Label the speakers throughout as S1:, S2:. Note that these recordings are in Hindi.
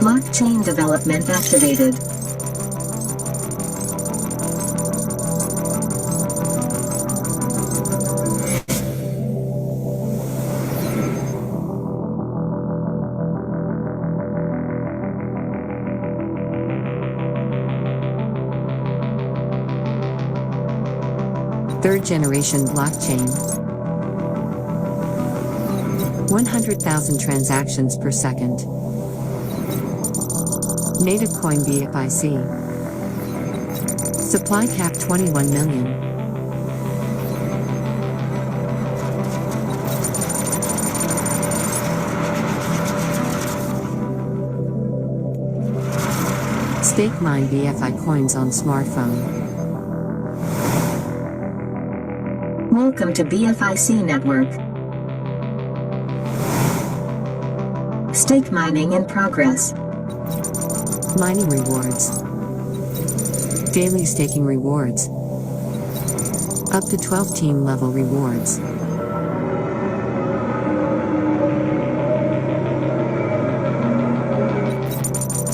S1: Blockchain development activated.
S2: Third generation blockchain. 100,000 transactions per second. Native coin BFIC. Supply cap 21 million. Stake mine BFI coins on smartphone.
S1: Welcome to BFIC network. Stake mining in progress.
S2: Mining rewards. Daily staking rewards. Up to 12 team level rewards.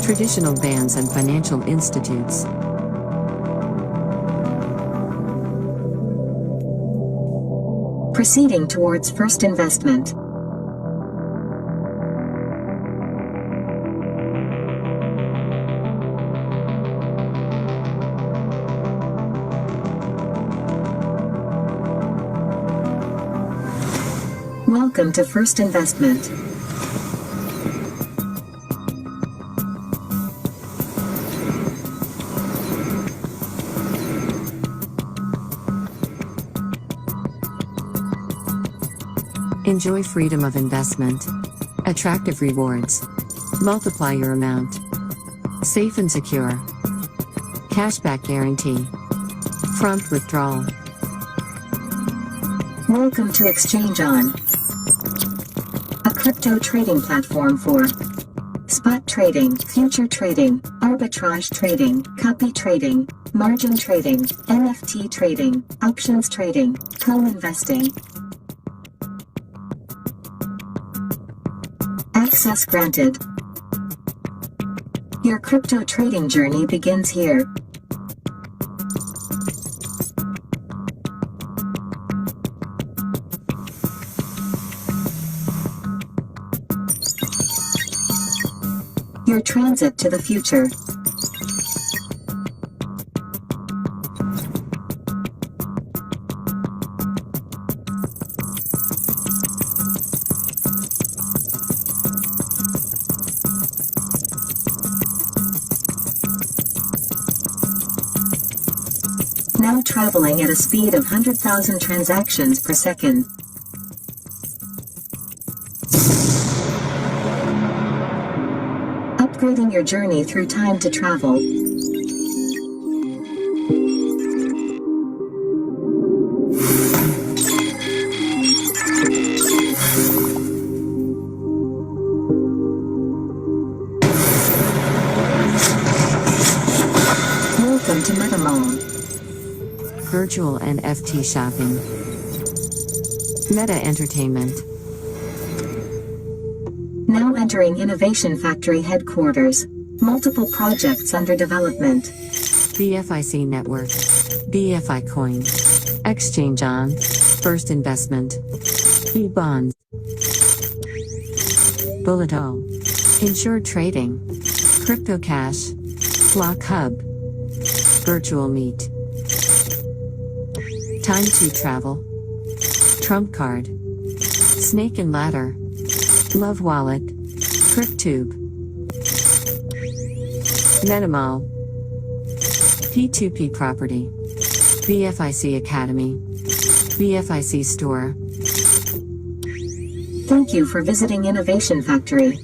S2: Traditional banks and financial institutes.
S1: Proceeding towards first investment. Welcome to first investment.
S2: Enjoy freedom of investment. Attractive rewards. Multiply your amount. Safe and secure. Cashback guarantee. Prompt withdrawal.
S1: Welcome to Exchange On, a crypto trading platform for spot trading, future trading, arbitrage trading, copy trading, margin trading, NFT trading, options trading, co-investing. Access granted. Your crypto trading journey begins here. Your transit to the future. Now traveling at a speed of 100,000 transactions per second. Upgrading your journey through time to travel. Welcome to MetaMall.
S2: Virtual NFT shopping. Meta Entertainment.
S1: Now entering Innovation Factory headquarters. Multiple projects under development.
S2: BFIC Network. BFI Coin. Exchange On. First Investment. E-Bonds. Bullet O. Insured Trading. Crypto Cash. Block Hub. Virtual Meet. Time to Travel. Trump Card. Snake and Ladder. Love Wallet. CrypTube. MetaMall. P2P Property. BFIC Academy. BFIC Store.
S1: Thank you for visiting Innovation Factory.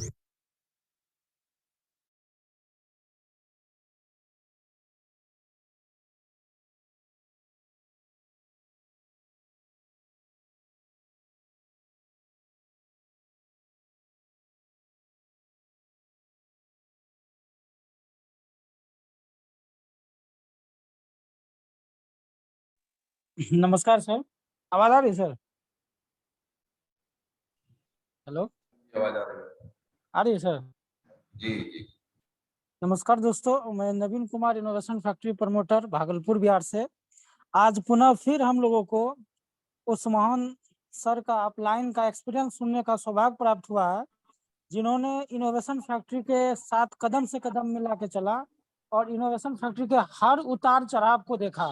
S3: नमस्कार सर, आवाज आ रही है सर? हेलो,
S4: आवाज आ रही है।
S3: आ रही है सर?
S4: जी जी।
S3: नमस्कार दोस्तों, मैं Naveen Kumar, innovation factory promoter, Bhagalpur Bihar से। आज पुनः फिर हम लोगों को उस महान सर का अपलाइन का एक्सपीरियंस सुनने का सौभाग्य प्राप्त हुआ है, जिन्होंने इनोवेशन फैक्ट्री के साथ कदम से कदम मिला के चला और इनोवेशन फैक्ट्री के हर उतार चढ़ाव को देखा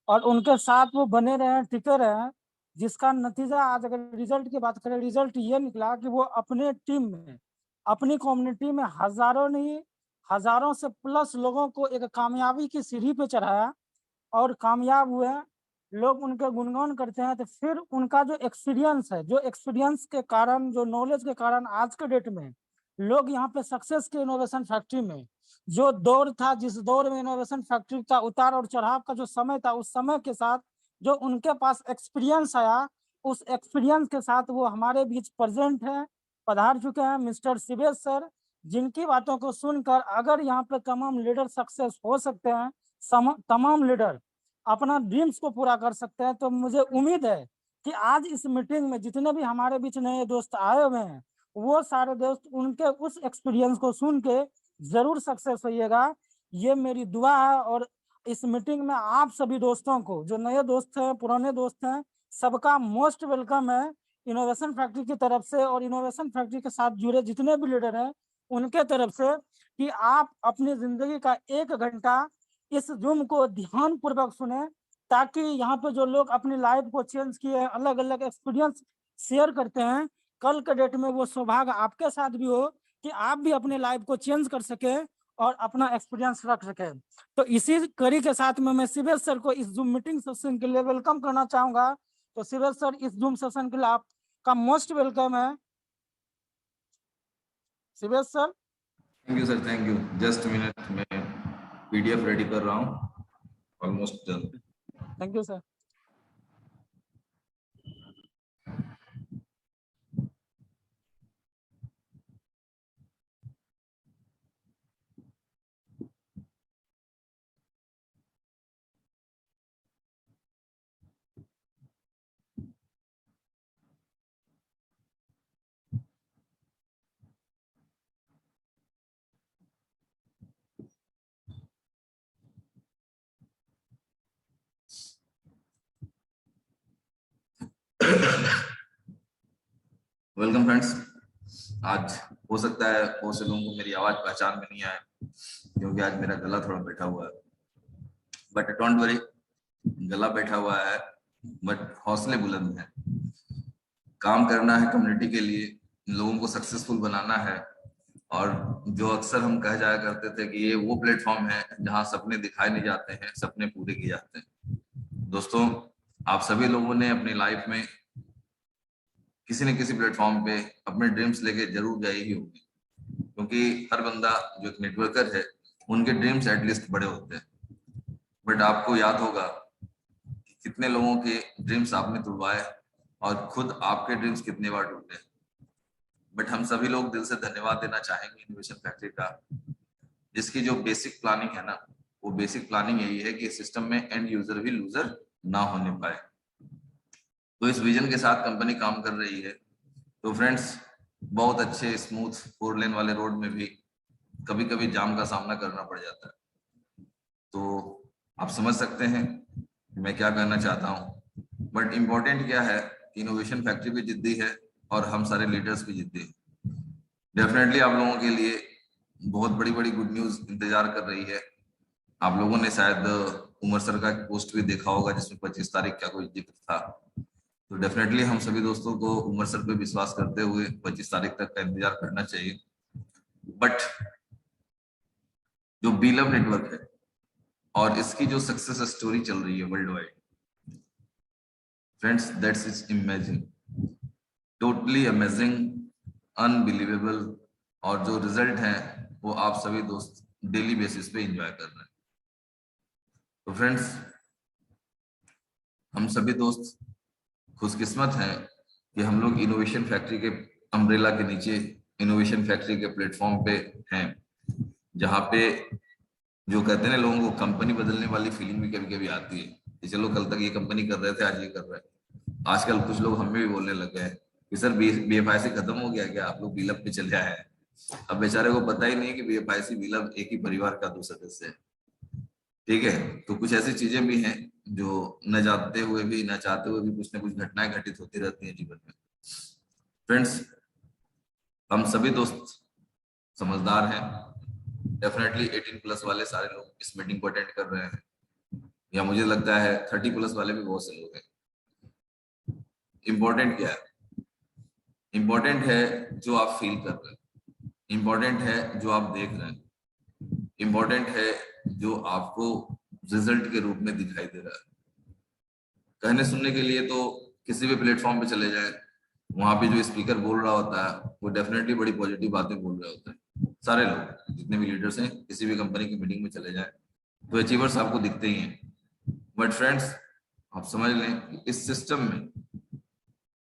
S3: और उनके साथ वो बने रहे, टिके रहे, जिसका नतीजा आज अगर रिजल्ट की बात करें, रिजल्ट ये निकला कि वो अपने टीम में, अपनी कम्युनिटी में हजारों नहीं हजारों से प्लस लोगों को एक कामयाबी की सीढ़ी पे चढ़ाया और कामयाब हुए। लोग उनके गुणगान करते हैं, तो फिर उनका जो एक्सपीरियंस है, जो एक्सपीरियंस के कारण, जो नॉलेज के कारण आज के डेट में लोग यहाँ पे सक्सेस के इनोवेशन फैक्ट्री में, जो दौर था, जिस दौर में इनोवेशन फैक्ट्री का उतार और चढ़ाव का जो समय था, उस समय के साथ जो उनके पास एक्सपीरियंस आया, उस एक्सपीरियंस के साथ वो हमारे बीच प्रेजेंट है, पधार चुके हैं मिस्टर शिवेश सर, जिनकी बातों को सुनकर अगर यहाँ पे तमाम लीडर सक्सेस हो सकते हैं, तमाम लीडर अपना ड्रीम्स को पूरा कर सकते हैं, तो मुझे उम्मीद है कि आज इस मीटिंग में जितने भी हमारे बीच नए दोस्त आए हुए हैं, वो सारे दोस्त उनके उस एक्सपीरियंस को सुन के जरूर सक्सेस होइएगा, ये मेरी दुआ है। और इस मीटिंग में आप सभी दोस्तों को, जो नए दोस्त हैं, पुराने दोस्त हैं, सबका मोस्ट वेलकम है इनोवेशन फैक्ट्री की तरफ से और इनोवेशन फैक्ट्री के साथ जुड़े जितने भी लीडर हैं उनके तरफ से, कि आप अपनी जिंदगी का 1 घंटा इस जूम को ध्यान पूर्वक सुने, ताकि यहाँ पे जो लोग अपनी लाइफ को चेंज किए, अलग अलग एक्सपीरियंस शेयर करते हैं, कल के डेट में वो सौभाग्य आपके साथ भी हो कि आप भी अपनी लाइफ को चेंज कर सके और अपना एक्सपीरियंस रख सके। तो इसी कड़ी के साथ में मैं शिवेश सर को इस जूम मीटिंग सेशन के लिए वेलकम करना चाहूंगा। तो शिवेश सर, इस जूम सेशन के लिए आपका मोस्ट वेलकम है। Shivesh sir.
S4: Thank you sir, thank you. Just minute, मैं पीडीएफ रेडी कर रहा हूँ, almost done.
S3: Thank you sir.
S4: Welcome friends. आज हो सकता है बहुत से लोगों को मेरी आवाज पहचान में नहीं आए, क्योंकि आज मेरा गला थोड़ा बैठा हुआ है, बट डोंट वरी, गला बैठा हुआ है बट हौसले बुलंद हैं। काम करना है कम्युनिटी के लिए, लोगों को सक्सेसफुल बनाना है, और जो अक्सर हम कह जाया करते थे कि ये वो प्लेटफॉर्म है जहां सपने दिखाए नहीं जाते हैं, सपने पूरे किए जाते हैं। दोस्तों, आप सभी लोगों ने अपनी लाइफ में किसी न किसी प्लेटफॉर्म पे अपने ड्रीम्स लेके जरूर गए ही होंगे, क्योंकि हर बंदा जो एक नेटवर्कर है, उनके ड्रीम्स एटलीस्ट बड़े होते हैं। बट आपको याद होगा कि कितने लोगों के ड्रीम्स आपने तुड़वाए और खुद आपके ड्रीम्स कितने बार टूटे। बट हम सभी लोग दिल से धन्यवाद देना चाहेंगे इनोवेशन फैक्ट्री का, जिसकी जो बेसिक प्लानिंग है ना, वो बेसिक प्लानिंग यही है कि सिस्टम में एंड यूजर भी लूजर ना होने पाए। तो इस विजन के साथ कंपनी काम कर रही है। तो फ्रेंड्स, बहुत अच्छे स्मूथ 4 लेन वाले रोड में भी कभी कभी जाम का सामना करना पड़ जाता है, तो आप समझ सकते हैं मैं क्या कहना चाहता हूँ। बट इम्पोर्टेंट क्या है, इनोवेशन फैक्ट्री भी जिद्दी है और हम सारे लीडर्स भी जिद्दी हैं। डेफिनेटली आप लोगों के लिए बहुत बड़ी बड़ी गुड न्यूज इंतजार कर रही है। आप लोगों ने शायद उमर सर का पोस्ट भी देखा होगा, जिसमें 25 तारीख का कोई जिक्र था। तो डेफिनेटली हम सभी दोस्तों को उमर सर पे विश्वास करते हुए 25 तारीख तक का इंतजार करना चाहिए। बट जो बीलव नेटवर्क है और इसकी जो सक्सेस स्टोरी चल रही है world wide, friends, that's is imagine, totally amazing, unbelievable. और जो रिजल्ट है वो आप सभी दोस्त डेली बेसिस पे एंजॉय कर रहे हैं। तो फ्रेंड्स, हम सभी दोस्त खुशकिस्मत हैं कि हम लोग इनोवेशन फैक्ट्री के अम्ब्रेला के नीचे, इनोवेशन फैक्ट्री के प्लेटफॉर्म पे हैं, जहाँ पे जो कहते हैं लोगों को कंपनी बदलने वाली फीलिंग भी कभी कभी आती है कि चलो कल तक ये कंपनी कर रहे थे, आज ये कर रहे हैं। आजकल कुछ लोग हमें भी बोलने लग गए कि सर BFI से खत्म हो गया क्या, आप लोग बीलअप पे चले आए हैं। अब बेचारे को पता ही नहीं कि बीएफआईसी विलव एक ही परिवार का 2 सदस्य है। ठीक है, तो कुछ ऐसी चीजें भी हैं जो न जानते हुए भी न चाहते हुए भी कुछ न कुछ घटनाएं घटित होती रहती हैं जीवन में। फ्रेंड्स, हम सभी दोस्त समझदार हैं। डेफिनेटली 18+ वाले सारे लोग इस मीटिंग को अटेंड कर रहे हैं, या मुझे लगता है 30+ वाले भी बहुत से लोग हैं। इंपॉर्टेंट क्या है? इंपॉर्टेंट है जो आप फील कर रहे हैं, इंपॉर्टेंट है जो आप देख रहे हैं, इंपॉर्टेंट है जो आपको रिजल्ट के रूप में दिखाई दे रहा है। कहने सुनने के लिए तो किसी भी प्लेटफॉर्म पे चले जाएं, वहां पे जो स्पीकर बोल रहा होता है वो डेफिनेटली बड़ी पॉजिटिव बातें बोल रहे होते हैं। सारे लोग जितने भी लीडर्स हैं, किसी भी कंपनी की मीटिंग में चले जाएं तो अचीवर्स आपको दिखते ही हैं। बट फ्रेंड्स, आप समझ लें कि इस सिस्टम में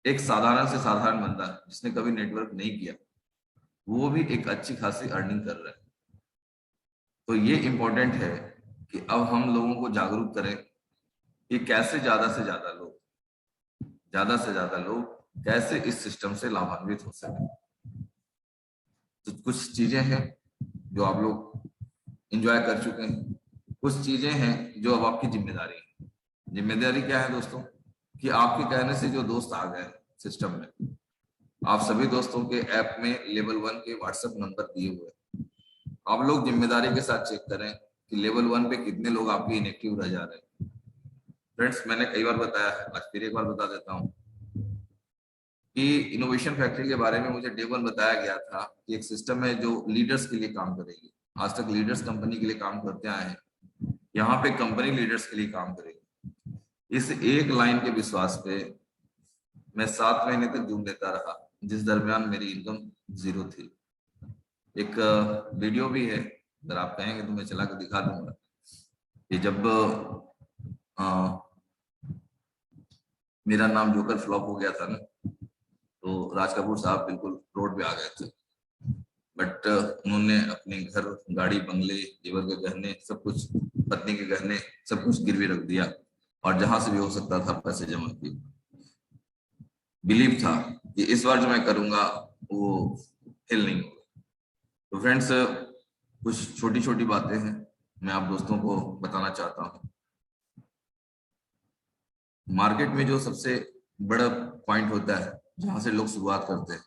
S4: एक साधारण से साधारण बंदा जिसने कभी नेटवर्क नहीं किया, वो भी एक अच्छी खासी अर्निंग कर रहा है। तो ये इंपॉर्टेंट है कि अब हम लोगों को जागरूक करें कि कैसे ज्यादा से ज्यादा लोग कैसे इस सिस्टम से लाभान्वित हो सके। तो कुछ चीजें हैं जो आप लोग एंजॉय कर चुके हैं, कुछ चीजें हैं जो अब आपकी जिम्मेदारी है। जिम्मेदारी क्या है दोस्तों? कि आपके कहने से जो दोस्त आ गए सिस्टम में, आप सभी दोस्तों के ऐप में लेवल 1 के व्हाट्सएप नंबर दिए हुए हैं। आप लोग जिम्मेदारी के साथ चेक करें कि लेवल 1 पे कितने लोग आपके इनएक्टिव रह जा रहे हैं। फ्रेंड्स, मैंने कई बार बताया है, आज फिर एक बार बता देता हूँ कि इनोवेशन फैक्ट्री के बारे में मुझे डे 1 बताया गया था कि एक सिस्टम है जो लीडर्स के लिए काम करेगी। आज तक लीडर्स कंपनी के लिए काम करते आए हैं, यहाँ पे कंपनी लीडर्स के लिए काम करेगी। इस एक लाइन के विश्वास पे मैं 7 महीने तक जूम लेता रहा, जिस दरमियान मेरी इनकम 0 थी। एक वीडियो भी है, अगर आप कहेंगे तो मैं चला के दिखा दूंगा कि जब मेरा नाम जोकर फ्लॉप हो गया था ना, तो राज कपूर साहब बिल्कुल रोड पे आ गए थे। बट उन्होंने अपने घर, गाड़ी, बंगले, जेवर के गहने, सब कुछ, पत्नी के गहने, सब कुछ गिरवी रख दिया और जहां से भी हो सकता था पैसे जमा किए। बिलीव था कि इस बार जो मैं करूंगा वो फेल नहीं होगा। तो फ्रेंड्स, कुछ छोटी छोटी बातें हैं मैं आप दोस्तों को बताना चाहता हूँ। मार्केट में जो सबसे बड़ा पॉइंट होता है जहां से लोग शुरुआत करते हैं,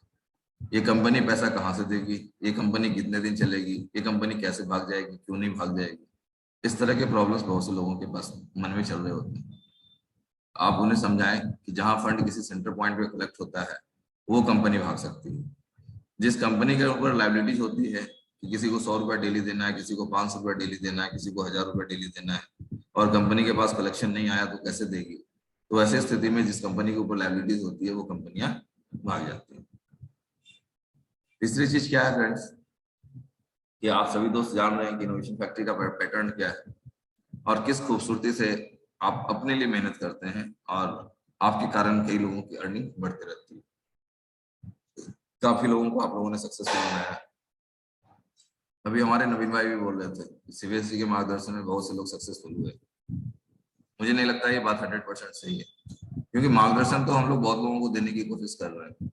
S4: ये कंपनी पैसा कहाँ से देगी, ये कंपनी कितने दिन चलेगी, ये कंपनी कैसे भाग जाएगी, क्यों नहीं भाग जाएगी, इस तरह के प्रॉब्लम्स बहुत से लोगों के पास मन में चल रहे होते हैं। आप उन्हें समझाएं कि जहां फंड किसी सेंटर पॉइंट पे कलेक्ट होता है वो कंपनी भाग सकती है। जिस कंपनी के ऊपर लाइबिलिटीज होती है कि किसी को 100 रुपया डेली देना है, किसी को 500 रुपया डेली देना है, किसी को 1000 रुपया डेली देना है, और कंपनी के पास कलेक्शन नहीं आया तो कैसे देगी, तो ऐसी स्थिति में जिस कंपनी के ऊपर लाइबिलिटीज होती है वो कंपनियां भाग जाती हैं। तीसरी चीज क्या है फ्रेंड्स, कि आप सभी दोस्त जान रहे हैं कि इनोवेशन फैक्ट्री का पैटर्न क्या है और किस खूबसूरती से आप अपने लिए मेहनत करते हैं और आपके कारण कई लोगों की अर्निंग बढ़ती रहती है। काफी लोगों को आप लोगों ने सक्सेसफुल बनाया। अभी हमारे नवीन भाई भी बोल रहे थे सीबीएसई के मार्गदर्शन में बहुत से लोग सक्सेसफुल हुए। मुझे नहीं लगता ये बात 100% सही है, क्योंकि मार्गदर्शन तो हम लोग बहुत लोगों को देने की कोशिश कर रहे हैं,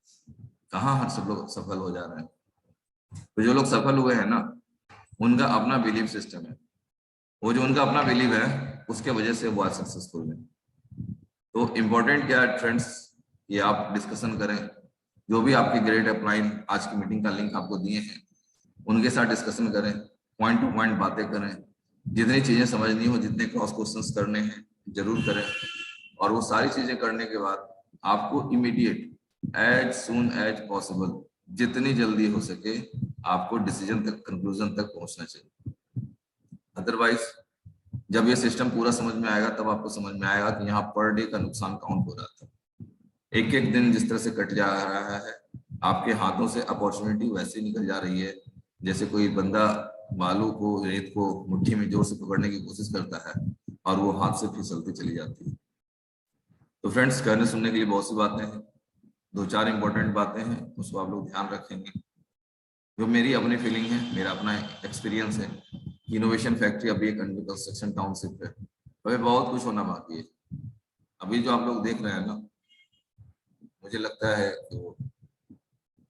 S4: कहाँ हर सब लोग सफल हो जा रहे हैं। तो जो लोग सफल हुए हैं ना, उनका अपना बिलीफ सिस्टम है, वो जो उनका अपना बिलीव है उसके वजह से वो आज सक्सेसफुल है। तो इम्पोर्टेंट क्या है फ्रेंड्स, ये आप डिस्कशन करें, जो भी आपके ग्रेड अपलाइन आज की मीटिंग का लिंक आपको दिए हैं उनके साथ डिस्कशन करें, पॉइंट टू पॉइंट बातें करें, जितनी चीजें समझनी हो, जितने क्रॉस क्वेश्चंस करने हैं जरूर करें, और वो सारी चीजें करने के बाद आपको immediate as soon as possible, जितनी जल्दी हो सके आपको डिसीजन तक, कंक्लूजन तक पहुंचना चाहिए। अदरवाइज जब ये सिस्टम पूरा समझ में आएगा तब आपको समझ में आएगा कि यहाँ पर डे का नुकसान काउंट हो रहा था। एक एक दिन जिस तरह से कट जा रहा है, आपके हाथों से अपॉर्चुनिटी वैसे निकल जा रही है जैसे कोई बंदा बालू को, रेत को मुट्ठी में जोर से पकड़ने की कोशिश करता है और वो हाथ से फिसलती चली जाती है। तो फ्रेंड्स, कहने सुनने के लिए बहुत सी बातें हैं, 2-4 इंपॉर्टेंट बातें हैं, उसको आप लोग ध्यान रखेंगे। जो मेरी अपनी फीलिंग है, मेरा अपना एक्सपीरियंस है, इनोवेशन फैक्ट्री अभी एक अंडर कंस्ट्रक्शन टाउनशिप है, अभी बहुत कुछ होना बाकी है। अभी जो आप लोग देख रहे हैं ना, मुझे लगता है कि वो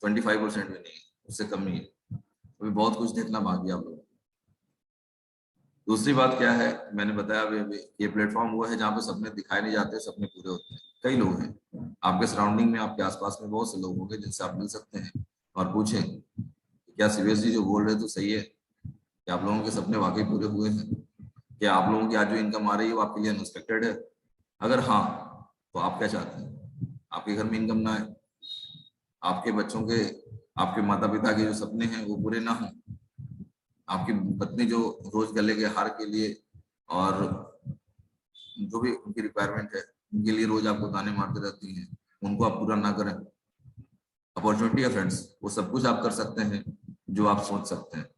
S4: 25% भी नहीं है, उससे कम ही है। अभी बहुत कुछ देखना बाकी है आप लोग। दूसरी बात क्या है, मैंने बताया अभी ये प्लेटफॉर्म वो है जहाँ पे सपने दिखाए नहीं जाते, सपने पूरे होते हैं। कई लोग हैं आपके सराउंडिंग में, आपके आसपास में बहुत से लोग होंगे जिनसे आप मिल सकते हैं और पूछें क्या सीरियसली जो बोल रहे तो सही है, क्या आप लोगों के सपने वाकई पूरे हुए हैं, क्या आप लोगों की आज जो इनकम आ रही है वो आपके लिए अनएक्सपेक्टेड है। अगर हाँ तो आप क्या चाहते हैं, आपके घर में इनकम ना आए, आपके बच्चों के, आपके माता पिता के जो सपने हैं वो पूरे ना हो, आपकी पत्नी जो रोज गले के हार के लिए और जो भी उनकी रिक्वायरमेंट है उनके लिए रोज आपको ताने मारते रहती हैं, उनको आप पूरा ना करें। अपॉर्चुनिटी है फ्रेंड्स, वो सब कुछ आप कर सकते हैं जो आप सोच सकते हैं।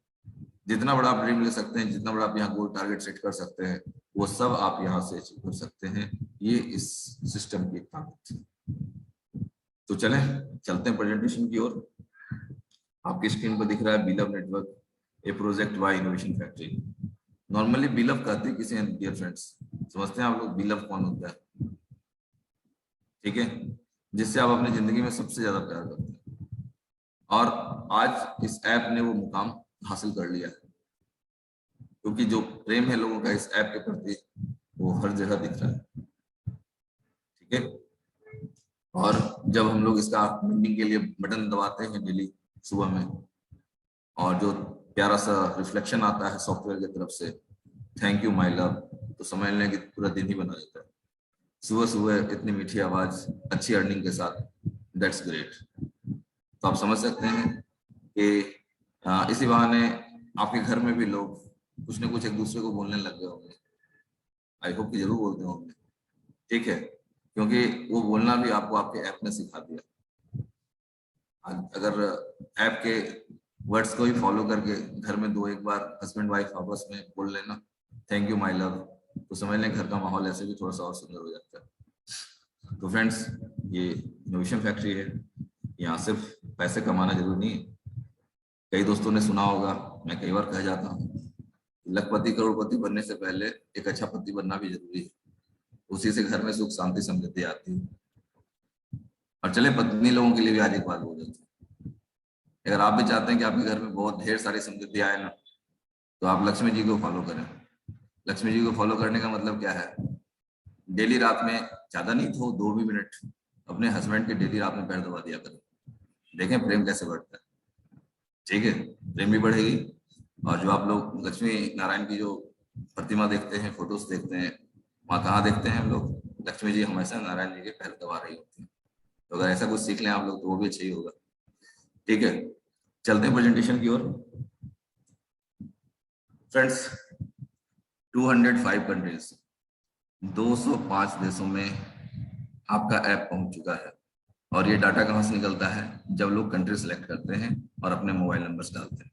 S4: जितना बड़ा आप ड्रीम ले सकते हैं, जितना बड़ा आप यहाँ गोल टारगेट सेट कर सकते हैं, वो सब आप यहाँ से अचीव कर सकते हैं। ये इस सिस्टम की ताकत है। तो चलें चलते हैं प्रेजेंटेशन की ओर। आपकी स्क्रीन पर दिख रहा है बीलव network, a project by innovation factory. Normally बीलव कहते हैं किसे हैं डियर फ्रेंड्स, समझते हैं आप लोग बीलव कौन होता है? ठीक है, जिससे आप अपनी जिंदगी में सबसे ज्यादा प्यार करते हैं, और आज इस ऐप ने वो मुकाम हासिल कर लिया है, क्योंकि जो प्रेम है लोगों का इस ऐप के प्रति वो हर जगह दिख रहा है। ठीक है, और जब हम लोग इसका मीटिंग के लिए बटन दबाते हैं डेली सुबह में, और जो प्यारा सा रिफ्लेक्शन आता है सॉफ्टवेयर की तरफ से, थैंक यू माय लव, तो समझ लें कि पूरा दिन ही बना देता है। सुबह सुबह इतनी मीठी आवाज, अच्छी अर्निंग के साथ, दैट्स ग्रेट। तो आप समझ सकते हैं कि इसी बहाने आपके घर में भी लोग कुछ ना कुछ एक दूसरे को बोलने लग गए होंगे। आई होप कि जरूर बोलते होंगे। ठीक है, क्योंकि वो बोलना भी आपको आपके ऐप ने सिखा दिया। अगर ऐप के वर्ड्स को ही फॉलो करके घर में दो एक बार हस्बैंड वाइफ आपस में बोल लेना थैंक यू माय लव, तो समझ लें घर का माहौल ऐसे भी थोड़ा सा और सुंदर हो जाता है। तो फ्रेंड्स, ये इनोवेशन फैक्ट्री है, यहाँ सिर्फ पैसे कमाना जरूरी नहीं है। कई दोस्तों ने सुना होगा, मैं कई बार कह जाता हूँ, लखपति करोड़पति बनने से पहले एक अच्छा पति बनना भी जरूरी है, उसी से घर में सुख शांति समृद्धि आती है। और चले पत्नी लोगों के लिए भी आज एक बात बोल देते हैं, अगर आप भी चाहते हैं कि आपके घर में बहुत ढेर सारी समृद्धि आए ना, तो आप लक्ष्मी जी को फॉलो करें। लक्ष्मी जी को फॉलो करने का मतलब क्या है, डेली रात में, ज्यादा नहीं तो 2 भी मिनट अपने हस्बैंड के डेली रात में पैर दबा दिया करें, देखें प्रेम कैसे बढ़ता है। ठीक है, प्रेम भी बढ़ेगी। और जो आप लोग लक्ष्मी नारायण की जो प्रतिमा देखते हैं, फोटोज देखते हैं, वहाँ कहाँ देखते हैं हम लोग, लक्ष्मी जी हमेशा नारायण जी के पैर दबा रही होती है। तो अगर ऐसा कुछ सीख लें आप लोग तो वो भी अच्छा ही होगा। ठीक है, चलते हैं प्रेजेंटेशन की ओर। फ्रेंड्स, 205 कंट्रीज, 205 देशों में आपका ऐप पहुंच चुका है। और ये डाटा कहां से निकलता है, जब लोग कंट्री सेलेक्ट करते हैं और अपने मोबाइल नंबर्स डालते हैं।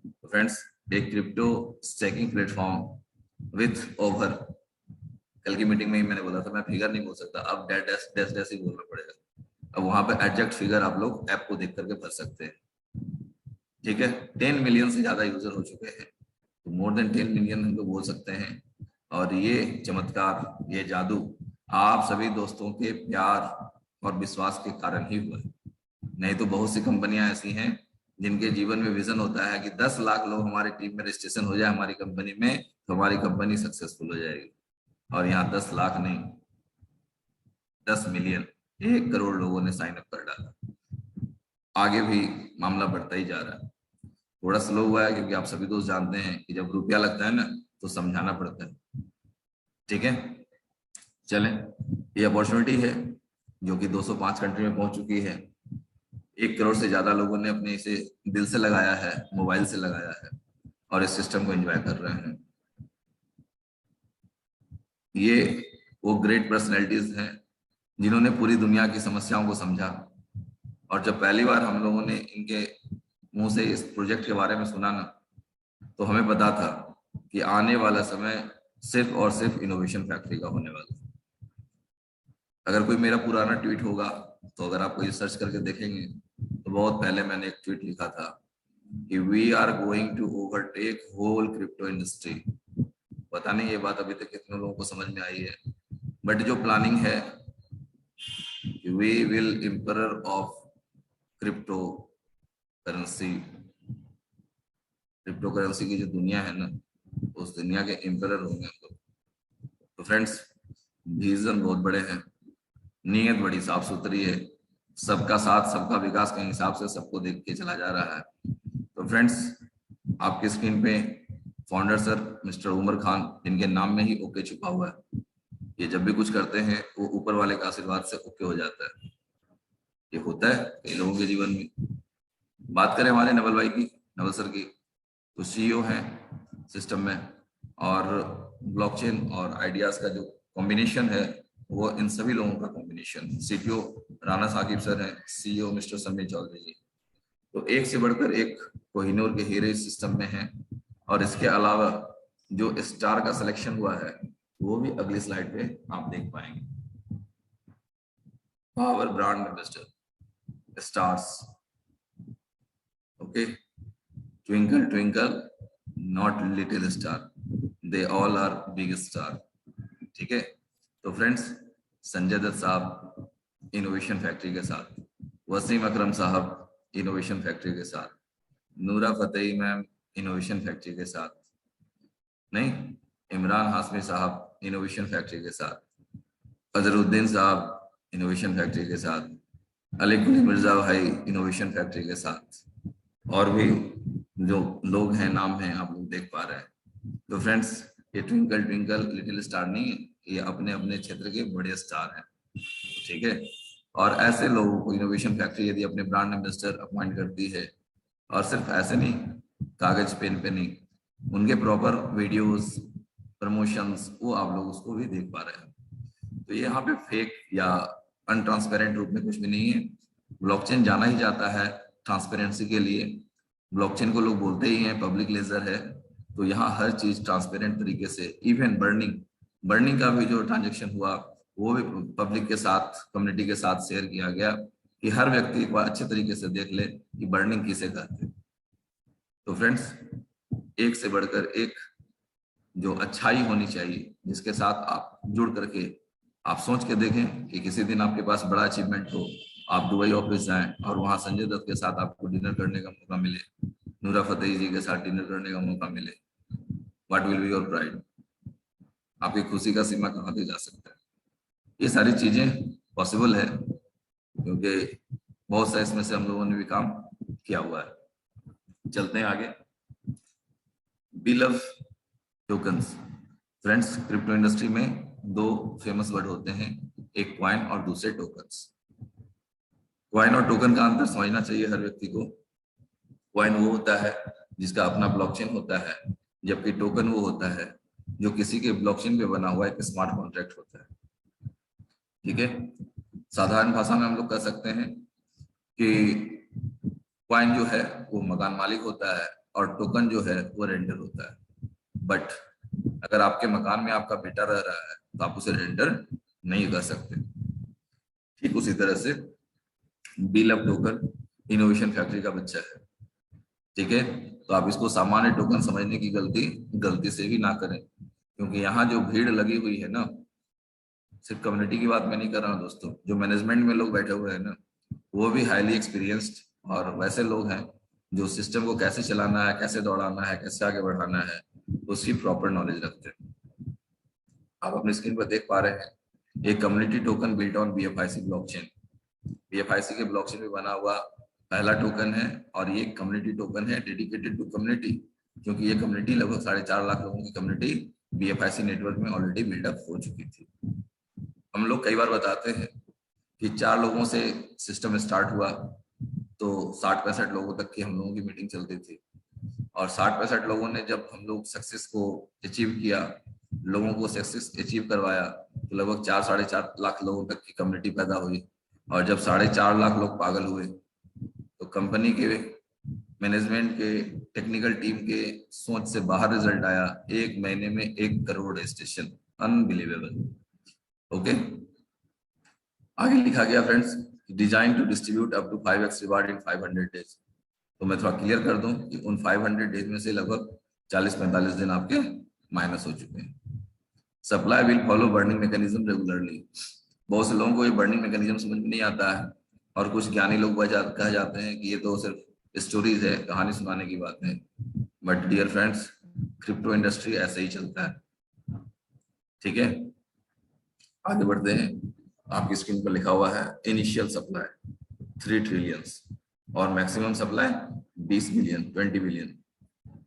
S4: तो फ्रेंड्स, एक crypto staking platform with over, कल की मीटिंग में ही मैंने बोला था, मैं फिगर नहीं बोल सकता, अब डैश डैश डैश ही बोलना पड़ेगा। अब वहां पे एग्जैक्ट फिगर आप लोग ऐप को देख करके भर सकते हैं। ठीक है, 10 मिलियन से ज्यादा यूजर हो चुके हैं, तो मोर देन 10 मिलियन हम लोग बोल सकते हैं। और ये चमत्कार, ये जादू आप सभी दोस्तों के प्यार और विश्वास के कारण ही हुआ है। नहीं तो बहुत सी कंपनियां ऐसी हैं जिनके जीवन में विजन होता है कि 10 लाख लोग हमारी टीम में रजिस्ट्रेशन हो जाए हमारी कंपनी में, तो हमारी कंपनी सक्सेसफुल हो जाएगी। और यहाँ 10 लाख नहीं, 10 मिलियन, 1 करोड़ लोगों ने साइन अप कर डाला। आगे भी मामला बढ़ता ही जा रहा है। थोड़ा स्लो हुआ है क्योंकि आप सभी दोस्त जानते हैं कि जब रुपया लगता है ना तो समझाना पड़ता है। ठीक है, चलें, ये अपॉर्चुनिटी है जो कि 205 कंट्री में पहुंच चुकी है। 1 करोड़ से ज्यादा लोगों ने अपने इसे दिल से लगाया है, मोबाइल से लगाया है, और इस सिस्टम को एंजॉय कर रहे हैं। ये वो ग्रेट पर्सनैलिटीज हैं जिन्होंने पूरी दुनिया की समस्याओं को समझा। और जब पहली बार हम लोगों ने इनके मुंह से इस प्रोजेक्ट के बारे में सुना ना, तो हमें पता था कि आने वाला समय सिर्फ और सिर्फ इनोवेशन फैक्ट्री का होने वाला है। अगर कोई मेरा पुराना ट्वीट होगा तो अगर आप कोई सर्च करके देखेंगे तो बहुत पहले मैंने एक ट्वीट लिखा था कि we are going to overtake whole crypto industry. पता नहीं ये बात अभी तक कितने लोगों को समझ में आई है, बट जो प्लानिंग है, we will emperor of crypto currency crypto currency की जो दुनिया है ना, उस दुनिया के एम्परर होंगे हम लोग। तो फ्रेंड्स, विजन बहुत बड़े हैं, नीयत बड़ी साफ सुथरी है, सबका साथ सबका विकास के हिसाब से सबको देख के चला जा रहा है। तो फ्रेंड्स, आपके स्क्रीन पे founder sir mister Umar Khan, इनके नाम में ही ओके छुपा हुआ है। ये जब भी कुछ करते हैं वो ऊपर वाले का आशीर्वाद से ओके हो जाता है। ये होता है कई लोगों के जीवन में। बात करें हमारे नवल भाई की, नवल सर की, तो सीईओ हैं सिस्टम में, और ब्लॉकचेन और आइडियाज का जो कॉम्बिनेशन है वो इन सभी लोगों का combination. CTO Rana Saqib sir हैं, सीईओ मिस्टर समीर चौधरी जी। तो एक से बढ़कर एक कोहिनूर के हीरे सिस्टम में हैं। और इसके अलावा जो स्टार का सिलेक्शन हुआ है वो भी अगली स्लाइड पे आप देख पाएंगे। Power brand ambassador stars, okay, twinkle twinkle not little star, they all are big star. ठीक है। तो फ्रेंड्स, संजय दत्त साहब इनोवेशन फैक्ट्री के साथ, वसीम अकरम साहब इनोवेशन फैक्ट्री के साथ, नूरा फतेही मैम इनोवेशन फैक्ट्री के साथ, नहीं, इमरान हाशमी साहब इनोवेशन फैक्ट्री के साथ, अजरुद्दीन साहब इनोवेशन फैक्ट्री के साथ, अली कुली मिर्जा भाई इनोवेशन फैक्ट्री के साथ, और भी जो लोग हैं, नाम हैं, आप लोग देख पा रहे हैं। तो फ्रेंड्स, ये ट्विंकल ट्विंकल लिटिल स्टार नहीं है, ये अपने अपने क्षेत्र के बड़े स्टार हैं। ठीक है। और ऐसे लोगों को इनोवेशन फैक्ट्री यदि अपने ब्रांड एम्बेसडर अपॉइंट करती है, और सिर्फ ऐसे नहीं, कागज पेन पे नहीं, उनके प्रॉपर वीडियोस, प्रमोशंस, वो आप लोग उसको भी देख पा रहे हैं। तो ये यहाँ पे फेक या अनट्रांसपेरेंट रूप में कुछ भी नहीं है। ब्लॉकचेन जाना ही जाता है ट्रांसपेरेंसी के लिए। ब्लॉकचेन को लोग बोलते ही हैं पब्लिक लेजर है, तो यहाँ हर चीज ट्रांसपेरेंट तरीके से, इवन बर्निंग का भी जो ट्रांजेक्शन हुआ वो भी पब्लिक के साथ, कम्युनिटी के साथ शेयर किया गया कि हर व्यक्ति एक बार अच्छे तरीके से देख ले कि बर्निंग किसे कहते हैं। तो फ्रेंड्स, एक से बढ़कर एक जो अच्छाई होनी चाहिए, जिसके साथ आप जुड़ करके आप सोच के देखें कि किसी दिन आपके पास बड़ा अचीवमेंट हो, आप दुबई ऑफिस जाएं और वहां संजय दत्त के साथ आपको डिनर करने का मौका मिले, नूरा फतेही जी के साथ डिनर करने का मौका मिले, what will be your pride? आपकी खुशी का सीमा कहाँ तक जा सकता है? ये सारी चीजें पॉसिबल है क्योंकि बहुत सा इसमें से हम लोगों ने भी काम किया हुआ है। चलते हैं आगे। बिलव टोकन्स। फ्रेंड्स, क्रिप्टो इंडस्ट्री में दो फेमस वर्ड होते हैं, एक क्वाइन और दूसरे टोकन्स। क्वाइन और टोकन का अंतर समझना चाहिए हर व्यक्ति को। क्वाइन वो होता है जिसका अपना ब्लॉकचेन होता है, जबकि टोकन वो होता है जो किसी के ब्लॉकचेन पे बना हुआ एक स्मार्ट कॉन्ट्रैक्ट होता है। ठीक है। साधारण भाषा में हम लोग कह सकते हैं कि क्वाइन जो है वो मकान मालिक होता है और टोकन जो है वो रेंडर होता है। बट अगर आपके मकान में आपका बेटा रह रहा है तो आप उसे रेंडर नहीं कर सकते। ठीक उसी तरह से बिलव टोकन इनोवेशन फैक्ट्री का बच्चा है। ठीक है। तो आप इसको सामान्य टोकन समझने की गलती से भी ना करें, क्योंकि यहाँ जो भीड़ लगी हुई है ना, सिर्फ कम्युनिटी की बात मैं नहीं कर रहा हूँ दोस्तों, जो मैनेजमेंट में लोग बैठे हुए हैं ना, वो भी हाईली एक्सपीरियंस्ड और वैसे लोग हैं जो सिस्टम को कैसे चलाना है, कैसे दौड़ाना है, कैसे आगे बढ़ाना है, उसकी प्रॉपर नॉलेज रखते हैं। आप अपनी स्क्रीन पर देख पा रहे हैं एक community token built on BFIC blockchain. BFIC के ब्लॉकचेन में बना हुआ पहला टोकन है, और ये कम्युनिटी टोकन है डेडिकेटेड टू कम्युनिटी, क्योंकि ये कम्युनिटी लगभग 4.5 लाख लोगों की कम्युनिटी BFIC नेटवर्क में ऑलरेडी बिल्डअप हो चुकी थी। हम लोग कई बार बताते हैं कि 4 लोगों से सिस्टम स्टार्ट हुआ तो 60-65 लोगों तक की हम लोगों की मीटिंग चलती थी, और 60-65 लोगों ने जब हम लोग सक्सेस को अचीव किया, लोगों को सक्सेस अचीव करवाया, तो लगभग 4-4.5 लाख लोगों तक की कम्युनिटी पैदा हुई। और जब 4.5 लाख लोग पागल हुए तो कंपनी के मैनेजमेंट के टेक्निकल टीम के सोच से बाहर रिजल्ट आया, 1 महीने में 1 करोड़ रजिस्ट्रेशन। अनबिलीवेबल। ओके। आगे लिखा गया friends, design to distribute up to 5x reward इन 500 डेज। तो मैं थोड़ा क्लियर कर दूं कि उन 500 डेज में से लगभग 40-45 दिन आपके माइनस हो चुके हैं। Supply will follow burning mechanism regularly. बहुत से लोगों को ये बर्निंग मैकेनिज्म समझ में नहीं आता है, और कुछ ज्ञानी लोग कह जाते हैं कि ये तो सिर्फ स्टोरीज है, कहानी सुनाने की बात है। But dear friends, crypto industry ऐसे ही चलता है। ठीक है, आगे बढ़ते हैं। आपकी स्क्रीन पर लिखा हुआ है इनिशियल सप्लाई 3 ट्रिलियन और मैक्सिमम सप्लाई 20 बिलियन 20 बिलियन।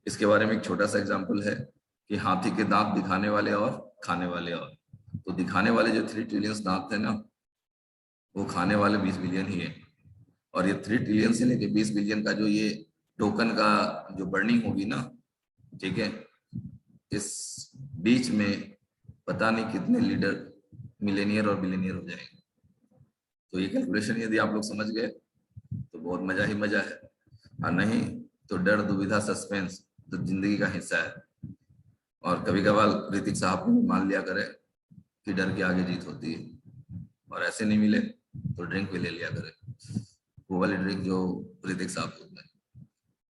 S4: इसके बारे में एक छोटा सा एग्जांपल है कि हाथी के दांत दिखाने वाले और खाने वाले। और तो दिखाने वाले जो 3 ट्रिलियन दांत थे ना, वो खाने वाले 20 बिलियन ही है। और ये 3 ट्रिलियन से लेके 20 बिलियन का जो ये टोकन का जो बर्निंग होगी ना, ठीक है, इस बीच में पता नहीं कितने लीडर मिलेनियर और बिलियनियर हो जाएंगे। तो ये कैलकुलेशन यदि आप लोग समझ गए तो बहुत मजा ही मजा है, और नहीं तो डर दुविधा सस्पेंस तो जिंदगी का हिस्सा है। और कभी कभार ऋतिक साहब को भी मान लिया करे कि डर के आगे जीत होती है, और ऐसे नहीं मिले तो ड्रिंक भी ले लिया करे, वो वाली ड्रिंक जो ऋतिक साहब पीते हैं।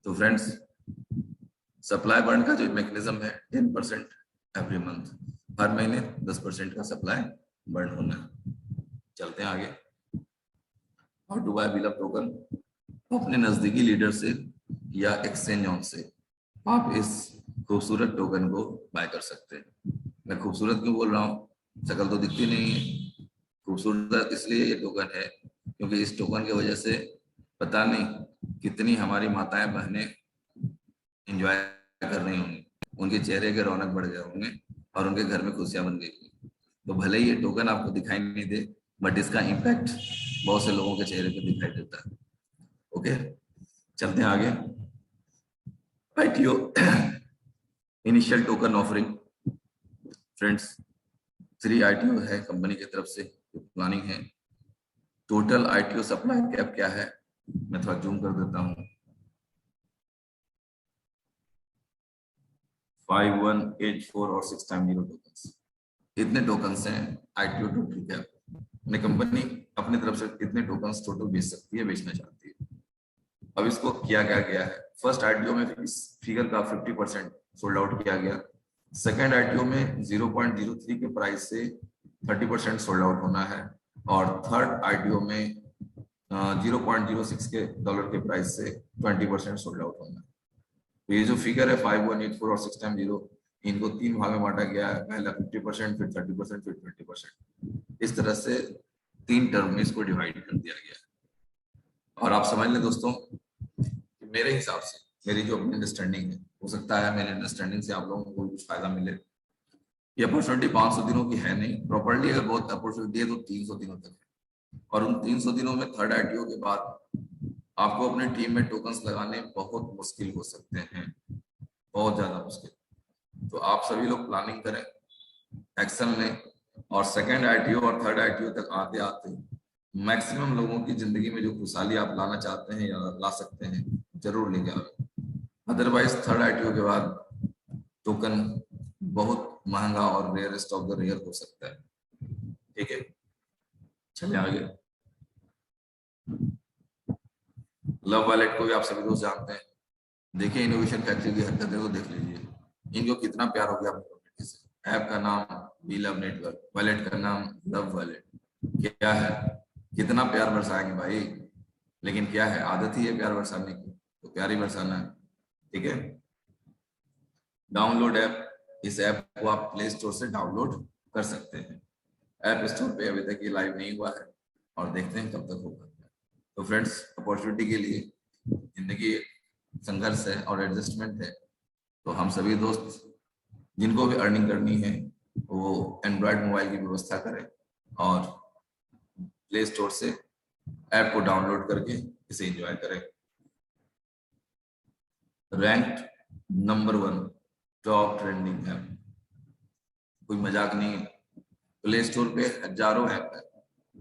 S4: तो फ्रेंड्स, सप्लाई बर्न का जो मैकेनिज्म है 10% एवरी मंथ, हर महीने 10% का सप्लाई बर्न होना है। चलते हैं आगे। How to buy bill of token. अपने नजदीकी लीडर से या एक्सचेंज ऑन से आप इस खूबसूरत टोकन को बाय कर सकते हैं। मैं खूबसूरत क्यों बोल रहा हूँ, शक्ल तो दिखती नहीं है। खूबसूरत इसलिए ये टोकन है क्योंकि इस टोकन की वजह से पता नहीं कितनी हमारी माताएं बहनें एंजॉय कर रही होंगी, उनके चेहरे के रौनक बढ़ गए होंगे और उनके घर में खुशियां बन गई। तो भले ही ये टोकन आपको दिखाई नहीं दे, बट इसका इम्पैक्ट बहुत से लोगों के चेहरे पे दिखाई देता है। ओके, चलते हैं आगे। ITO initial token offering. Friends, 3 ITO है कंपनी की तरफ से, प्लानिंग है। टोटल आईटीओ सप्लाई कैप क्या है, मैं थोड़ा जूम कर देता हूँ। 5184 और 6 टाइम 0 टोकन्स, इतने टोकन्स हैं आईटीओ टोटल कैप। कंपनी अपनी तरफ से कितने टोकन्स टोटल बेच सकती है, बेचना चाहती है। अब इसको किया क्या गया है, फर्स्ट आईटीओ में इस फिगर का 50% सोल्ड आउट किया गया। सेकेंड आईटीओ में 0.03 के प्राइस से 30% सोल्ड आउट होना है, और थर्ड आईटीओ में 0.06 के डॉलर के प्राइस से 20% सोल्ड आउट होना है। तो ये जो फिगर है 5184 और 6 टाइम 0, इनको 3 भाग में बांटा गया है, पहला 50%, फिर 30%, फिर 20%। इस तरह से 3 टर्म में इसको डिवाइड कर दिया गया है। और आप समझ लें दोस्तों कि मेरे हिसाब से, मेरी जो अपनी अंडरस्टैंडिंग है, हो सकता है मेरी अंडरस्टैंडिंग से आप लोगों को कुछ फायदा मिले। ये अपॉर्चुनिटी 500 दिनों की है नहीं, प्रॉपर्ली अगर बहुत अपॉर्चुनिटी है तो 300 दिनों तक है। और उन 300 दिनों में थर्ड आईटीओ के बाद आपको अपनी टीम में टोकन्स लगाने बहुत मुश्किल हो सकते हैं, बहुत ज्यादा मुश्किल। तो आप सभी लोग प्लानिंग करें, एक्शन लें, और सेकेंड आईटीओ और थर्ड आईटीओ तक आते आते मैक्सिमम लोगों की जिंदगी में जो खुशहाली आप लाना चाहते हैं या ला सकते हैं, जरूर लेके आए। अदरवाइज थर्ड आईटीओ के बाद टोकन बहुत महंगा और रेयरेस्ट ऑफ द रेयर हो सकता है। ठीक है, चलिए आगे। लव वॉलेट को भी आप सभी दोस्त जानते हैं। देखिए इनोवेशन फैक्ट्री की हरकतें तो देख लीजिए, इनको कितना प्यार हो गया अपनी कम्युनिटी से। ऐप का नाम वी लव नेटवर्क, वॉलेट का नाम लव वॉलेट। क्या है, कितना प्यार बरसाएंगे भाई, लेकिन क्या है, आदत ही है प्यार बरसाने की, तो प्यार ही बरसाना है। ठीक है, डाउनलोड ऐप, इस ऐप को आप प्ले स्टोर से डाउनलोड कर सकते हैं। ऐप स्टोर पे अभी तक ये लाइव नहीं हुआ है, और देखते हैं कब तक होगा। तो फ्रेंड्स, अपॉर्चुनिटी के लिए जिंदगी संघर्ष है और एडजस्टमेंट है। तो हम सभी दोस्त जिनको भी अर्निंग करनी है वो एंड्रॉयड मोबाइल की व्यवस्था करें और प्ले स्टोर से ऐप को डाउनलोड करके इसे एंजॉय करें। Ranked number 1 top trending app, कोई मजाक नहीं है। प्ले स्टोर पे हजारों ऐप है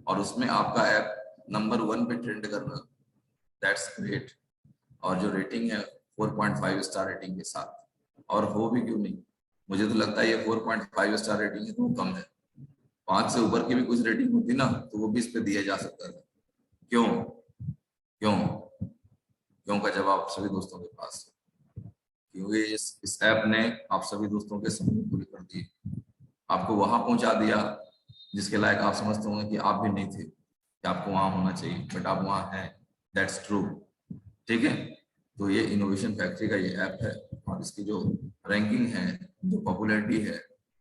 S4: और उसमें आपका ऐप नंबर 1 पे ट्रेंड करना, दैट्स ग्रेट। और जो रेटिंग है 4.5 स्टार रेटिंग के साथ, और हो भी क्यों नहीं, मुझे तो लगता है ये 4.5 स्टार रेटिंग है तो कम है। 5 से ऊपर की भी कुछ रेटिंग होती ना तो वो भी इस पे दिया जा सकता था। क्यों क्यों क्यों का जवाब सभी दोस्तों के पास है, क्योंकि इस ऐप ने आप सभी दोस्तों के सपने पूरे कर दिए, आपको वहां पहुंचा दिया जिसके लायक आप समझते होंगे कि आप भी नहीं थे, कि आपको वहां होना चाहिए, बट आप वहां हैं, दैट्स ट्रू। ठीक है, तो ये इनोवेशन फैक्ट्री का ये ऐप है, और इसकी जो रैंकिंग है, जो पॉपुलैरिटी है,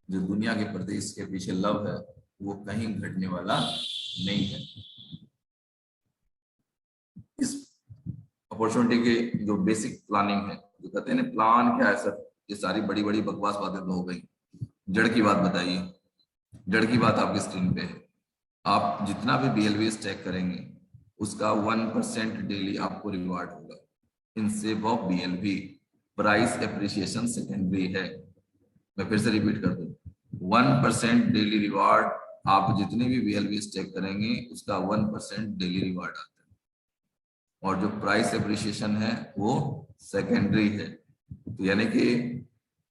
S4: जो दुनिया के प्रति इसके पीछे लव है, वो कहीं घटने वाला नहीं है। इस अपॉर्चुनिटी के जो बेसिक प्लानिंग है, जो कहते हैं ना प्लान क्या है सर, ये सारी बड़ी बड़ी बकवास बातें तो हो गई, जड़ की बात बताइए। जड़ की बात आपकी स्क्रीन पे है। आप जितना भी BLV स्टैक करेंगे उसका 1% डेली आपको रिवार्ड होगा in save of BLV। Price appreciation secondary है। मैं फिर से रिपीट कर दूं, 1% डेली रिवार्ड, आप जितने भी BLV स्टैक करेंगे उसका 1% डेली रिवार्ड आता है, और जो प्राइस एप्रिसिएशन है वो सेकेंडरी है। तो यानी कि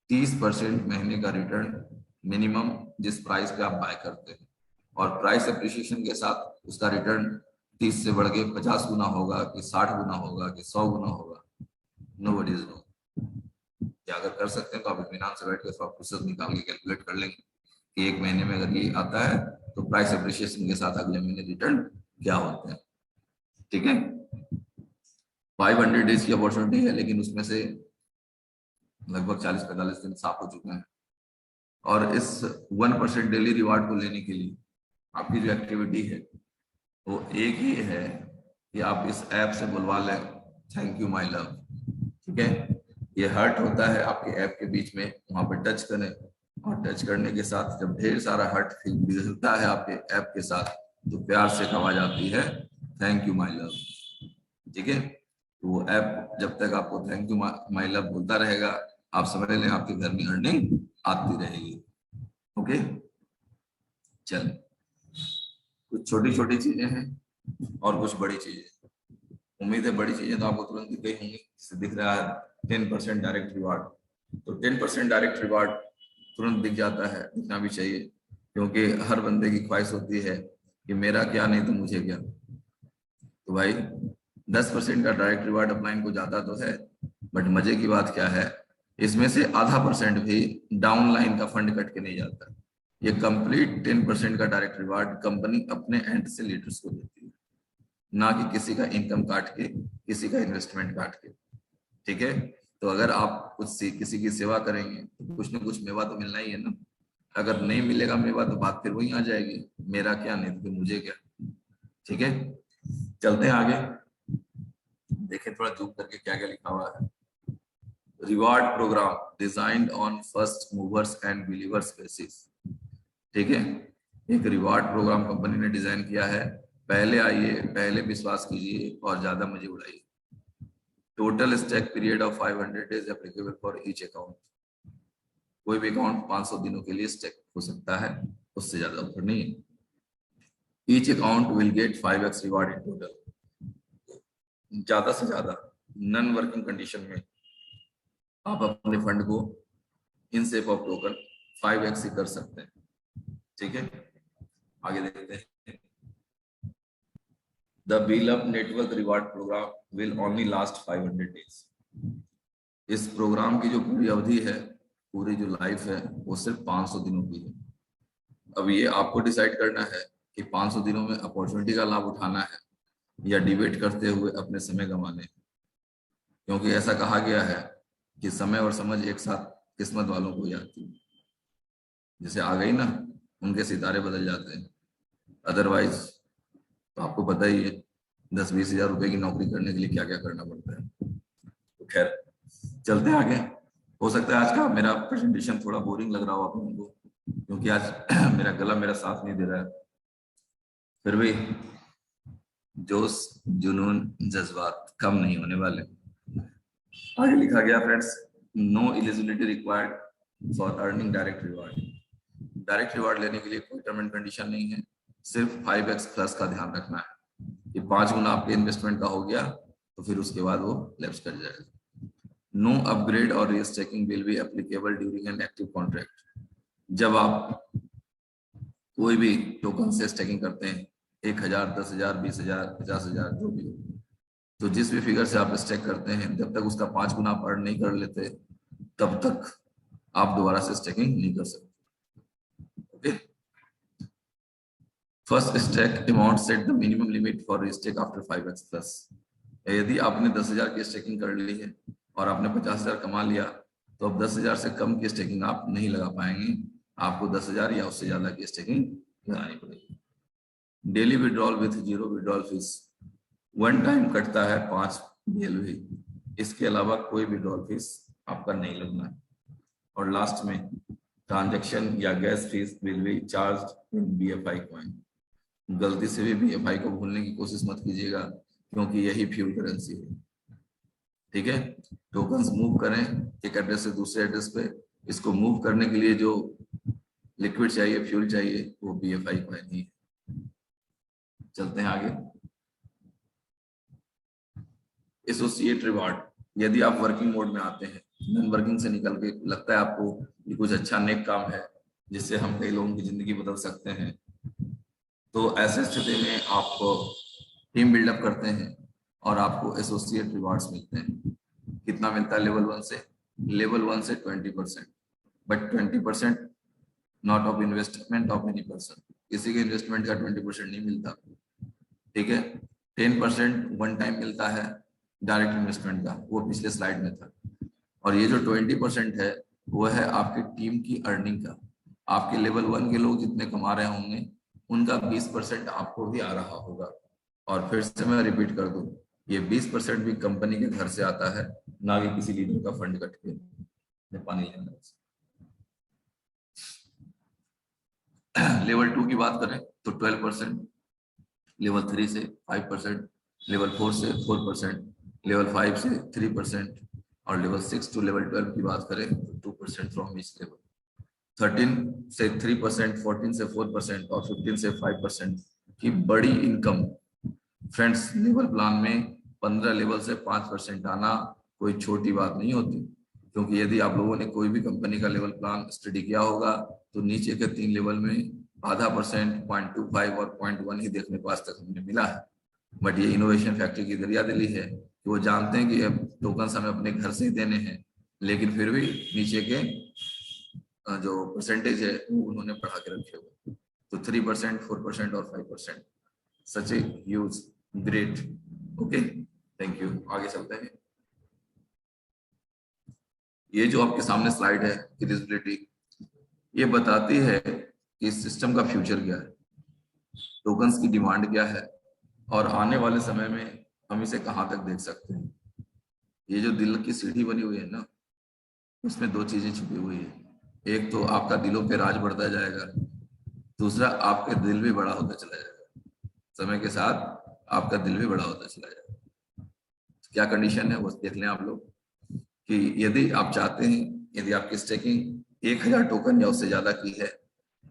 S4: 30% महीने का रिटर्न मिनिमम जिस प्राइस पे आप बाय करते हैं, और प्राइस एप्रिसिएशन के साथ उसका रिटर्न 30 से बढ़ के 50 गुना होगा कि 60 गुना होगा कि 100 गुना होगा, नोबडी इज नो। क्या अगर कर सकते हैं तो आप इत्मीनान से बैठ के थोड़ा प्रोसेस निकाल के कैलकुलेट कर लेंगे कि एक महीने में अगर ये आता है तो प्राइस एप्रिसिएशन के साथ अगले महीने रिटर्न क्या होते हैं। ठीक है, 500 डेज की अपॉर्चुनिटी है, लेकिन उसमें से लगभग 40-45 दिन साफ हो चुके हैं। और इस 1% डेली रिवार्ड को लेने के लिए आपकी जो एक्टिविटी है वो एक ही है कि आप इस ऐप से बुलवा लें थैंक यू माय लव। ठीक है, ये हार्ट होता है आपके ऐप के बीच में, वहां पे टच करें, और टच करने के साथ जब ढेर सारा हार्ट दिखता है आपके ऐप के साथ, तो प्यार से एक आवाज आती है थैंक यू माय लव। ठीक है, तो वो ऐप जब तक आपको थैंक यू माय लव बोलता रहेगा, आप समझ लें आपके घर में अर्निंग आती रहेगी। ओके, चल कुछ छोटी छोटी चीजें हैं और कुछ बड़ी चीजें। उम्मीद है बड़ी चीजें तो आपको तुरंत दिख गई होंगी। इससे दिख रहा है 10% डायरेक्ट रिवार्ड, तो 10% डायरेक्ट रिवार्ड तुरंत दिख जाता है, दिखना भी चाहिए, क्योंकि हर बंदे की ख्वाहिश होती है कि मेरा क्या नहीं तो मुझे क्या। तो भाई 10% का डायरेक्ट रिवार्ड अपलाइन को जाता तो है, बट मजे की बात क्या है, इसमें से आधा % भी डाउन लाइन का फंड कट के नहीं जाता। ये कंप्लीट 10% का डायरेक्ट रिवार्ड कंपनी अपने एंड से लीडर्स को देती है, ना कि किसी का इनकम काट के, किसी का इन्वेस्टमेंट काट के। ठीक है, तो अगर आप किसी की सेवा करेंगे तो कुछ ना कुछ मेवा तो मिलना ही है ना। अगर नहीं मिलेगा मेवा तो बात फिर वही आ जाएगी, मेरा क्या नहीं तो मुझे क्या। ठीक है, चलते हैं आगे, देखें थोड़ा जूम करके क्या क्या लिखा हुआ है। Reward program designed on first movers and believers basis. ठीक है, एक रिवार्ड प्रोग्राम कंपनी ने डिजाइन किया है, पहले आइए, पहले विश्वास कीजिए और ज्यादा मजे उड़ाइए। Total stake period of 500 days applicable for each account. कोई भी अकाउंट 500 दिनों के लिए स्टैक हो सकता है, उससे ज्यादा ऊपर नहीं है। Each account will get 5x reward in total. ज्यादा से ज्यादा नॉन वर्किंग कंडीशन में आप अपने फंड को in safe of token 5x ही कर सकते हैं। ठीक है, आगे देखते हैं। The Beloved Network Reward Program will only last 500 days. इस प्रोग्राम की जो पूरी अवधि है, पूरी जो लाइफ है, वो सिर्फ 500 दिनों की है। अब ये आपको डिसाइड करना है कि 500 दिनों में अपॉर्चुनिटी का लाभ उठाना है या डिबेट करते हुए अपने समय गंवाने, क्योंकि ऐसा कहा गया है कि समय और समझ एक साथ किस्मत वालों को ही आती है। जैसे आ गई ना, उनके सितारे बदल जाते हैं, अदरवाइज तो आपको पता ही है 10-20 हजार रुपए की नौकरी करने के लिए क्या क्या करना पड़ता है। तो खैर चलते हैं आगे। हो सकता है आज का मेरा प्रेजेंटेशन थोड़ा बोरिंग लग रहा हो आप लोगों को, क्योंकि आज मेरा गला मेरा साथ नहीं दे रहा है, फिर भी जोश जुनून जज्बात कम नहीं होने वाले। आगे लिखा गया friends, no eligibility required for earning direct reward. Direct reward लेने के लिए कोई टर्म एंड कंडीशन नहीं है, सिर्फ 5x प्लस का ध्यान रखना है कि 5 गुना आपके इन्वेस्टमेंट का हो गया तो फिर उसके बाद वो लैप्स कर जाएगा। नो अपग्रेड और restaking will be applicable during an active contract. जब आप कोई भी टोकन से स्टेकिंग करते हैं, 1000, 10,000, 20,000, 50,000 जो भी हो, तो जिस भी फिगर से आप स्टेक करते हैं, जब तक उसका 5 गुना आप अर्न नहीं कर लेते तब तक आप दोबारा से स्टेकिंग नहीं कर सकते। Okay, first stake amount set the minimum limit for restake after 5x plus. यदि आपने 10,000 की स्टेकिंग कर ली है और आपने 50,000 कमा लिया तो अब 10,000 से कम की स्टेकिंग आप नहीं लगा पाएंगे, आपको 10,000 या उससे ज्यादा की स्टेकिंग लगानी पड़ेगी। Daily withdrawal with zero withdrawal fees, one time कटता है 5 BLV, इसके अलावा कोई विड्रॉल फीस आपका नहीं लगना है। और लास्ट में ट्रांजैक्शन या gas fees will be charge in BFI coin. गलती से भी BFI को भूलने की कोशिश मत कीजिएगा, क्योंकि यही फ्यूल करेंसी है। ठीक है, टोकन्स मूव करें एक एड्रेस से दूसरे एड्रेस पे, इसको मूव करने के लिए जो लिक्विड चाहिए, फ्यूल चाहिए, वो BFI कॉइन ही है। चलते हैं आगे। एसोसिएट रिवार्ड, यदि आप वर्किंग मोड में आते हैं, नॉन वर्किंग से निकल के लगता है आपको कि कुछ अच्छा नेक काम है जिससे हम कई लोगों की जिंदगी बदल सकते हैं, तो ऐसे स्थिति में आप टीम बिल्डअप करते हैं और आपको एसोसिएट रिवार्ड्स मिलते हैं। कितना मिलता है लेवल 1 से? लेवल 1 से 20%, but 20% not of investment of any person, किसी के इन्वेस्टमेंट का 20% नहीं मिलता। ठीक है, 10% वन टाइम मिलता है डायरेक्ट इन्वेस्टमेंट का, वो पिछले स्लाइड में था। और ये जो 20% है वो है आपकी टीम की अर्निंग का। आपके लेवल 1 के लोग जितने कमा रहे होंगे उनका 20% आपको भी आ रहा होगा। और फिर से मैं रिपीट कर दूं, ये 20% भी कंपनी के घर से आता है, ना कि किसी लीडर का फंड कट के। पानी लेना। लेवल 2 की बात करें तो 12%, लेवल 3 से 5%, लेवल 4 से 4%, लेवल 5 से 3%, और लेवल 6 टू लेवल 12 की बात करें तो 2% फ्रॉम ईच लेवल। 13 से 3%, 14 से 4% और 15 से 5% की बड़ी इनकम। फ्रेंड्स, लेवल प्लान में 15 लेवल से 5% आना कोई छोटी बात नहीं होती, क्योंकि यदि आप लोगों ने कोई भी कंपनी का लेवल प्लान स्टडी किया होगा तो नीचे के 3 लेवल में आधा %, 0.25 और 0.1 ही देखने को आज तक हमें मिला है। बट ये इनोवेशन फैक्ट्री की दरियादिली है कि वो जानते हैं कि टोकन हमें अपने घर से ही देने हैं, लेकिन फिर भी नीचे के जो परसेंटेज है वो उन्होंने बढ़ा के रखे हुए। तो 3%, 4% और 5%, such a huge great. Okay, thank you. आगे चलते हैं। ये जो आपके सामने स्लाइड है फिजिबिलिटी, ये बताती है कि इस सिस्टम का फ्यूचर क्या है, टोकन्स की डिमांड क्या है, और आने वाले समय में हम इसे कहां तक देख सकते हैं। ये जो दिल की सीढ़ी बनी हुई है ना, उसमें 2 चीजें छुपी हुई है। एक तो आपका दिलों पे राज बढ़ता जाएगा, दूसरा आपके दिल भी बड़ा होता चला जाएगा। समय के साथ आपका दिल भी बड़ा होता चला जाएगा। क्या कंडीशन है वो देख लें आप लोग, कि यदि आप चाहते हैं, यदि आपकी स्टेकिंग 1000 टोकन या उससे ज्यादा की है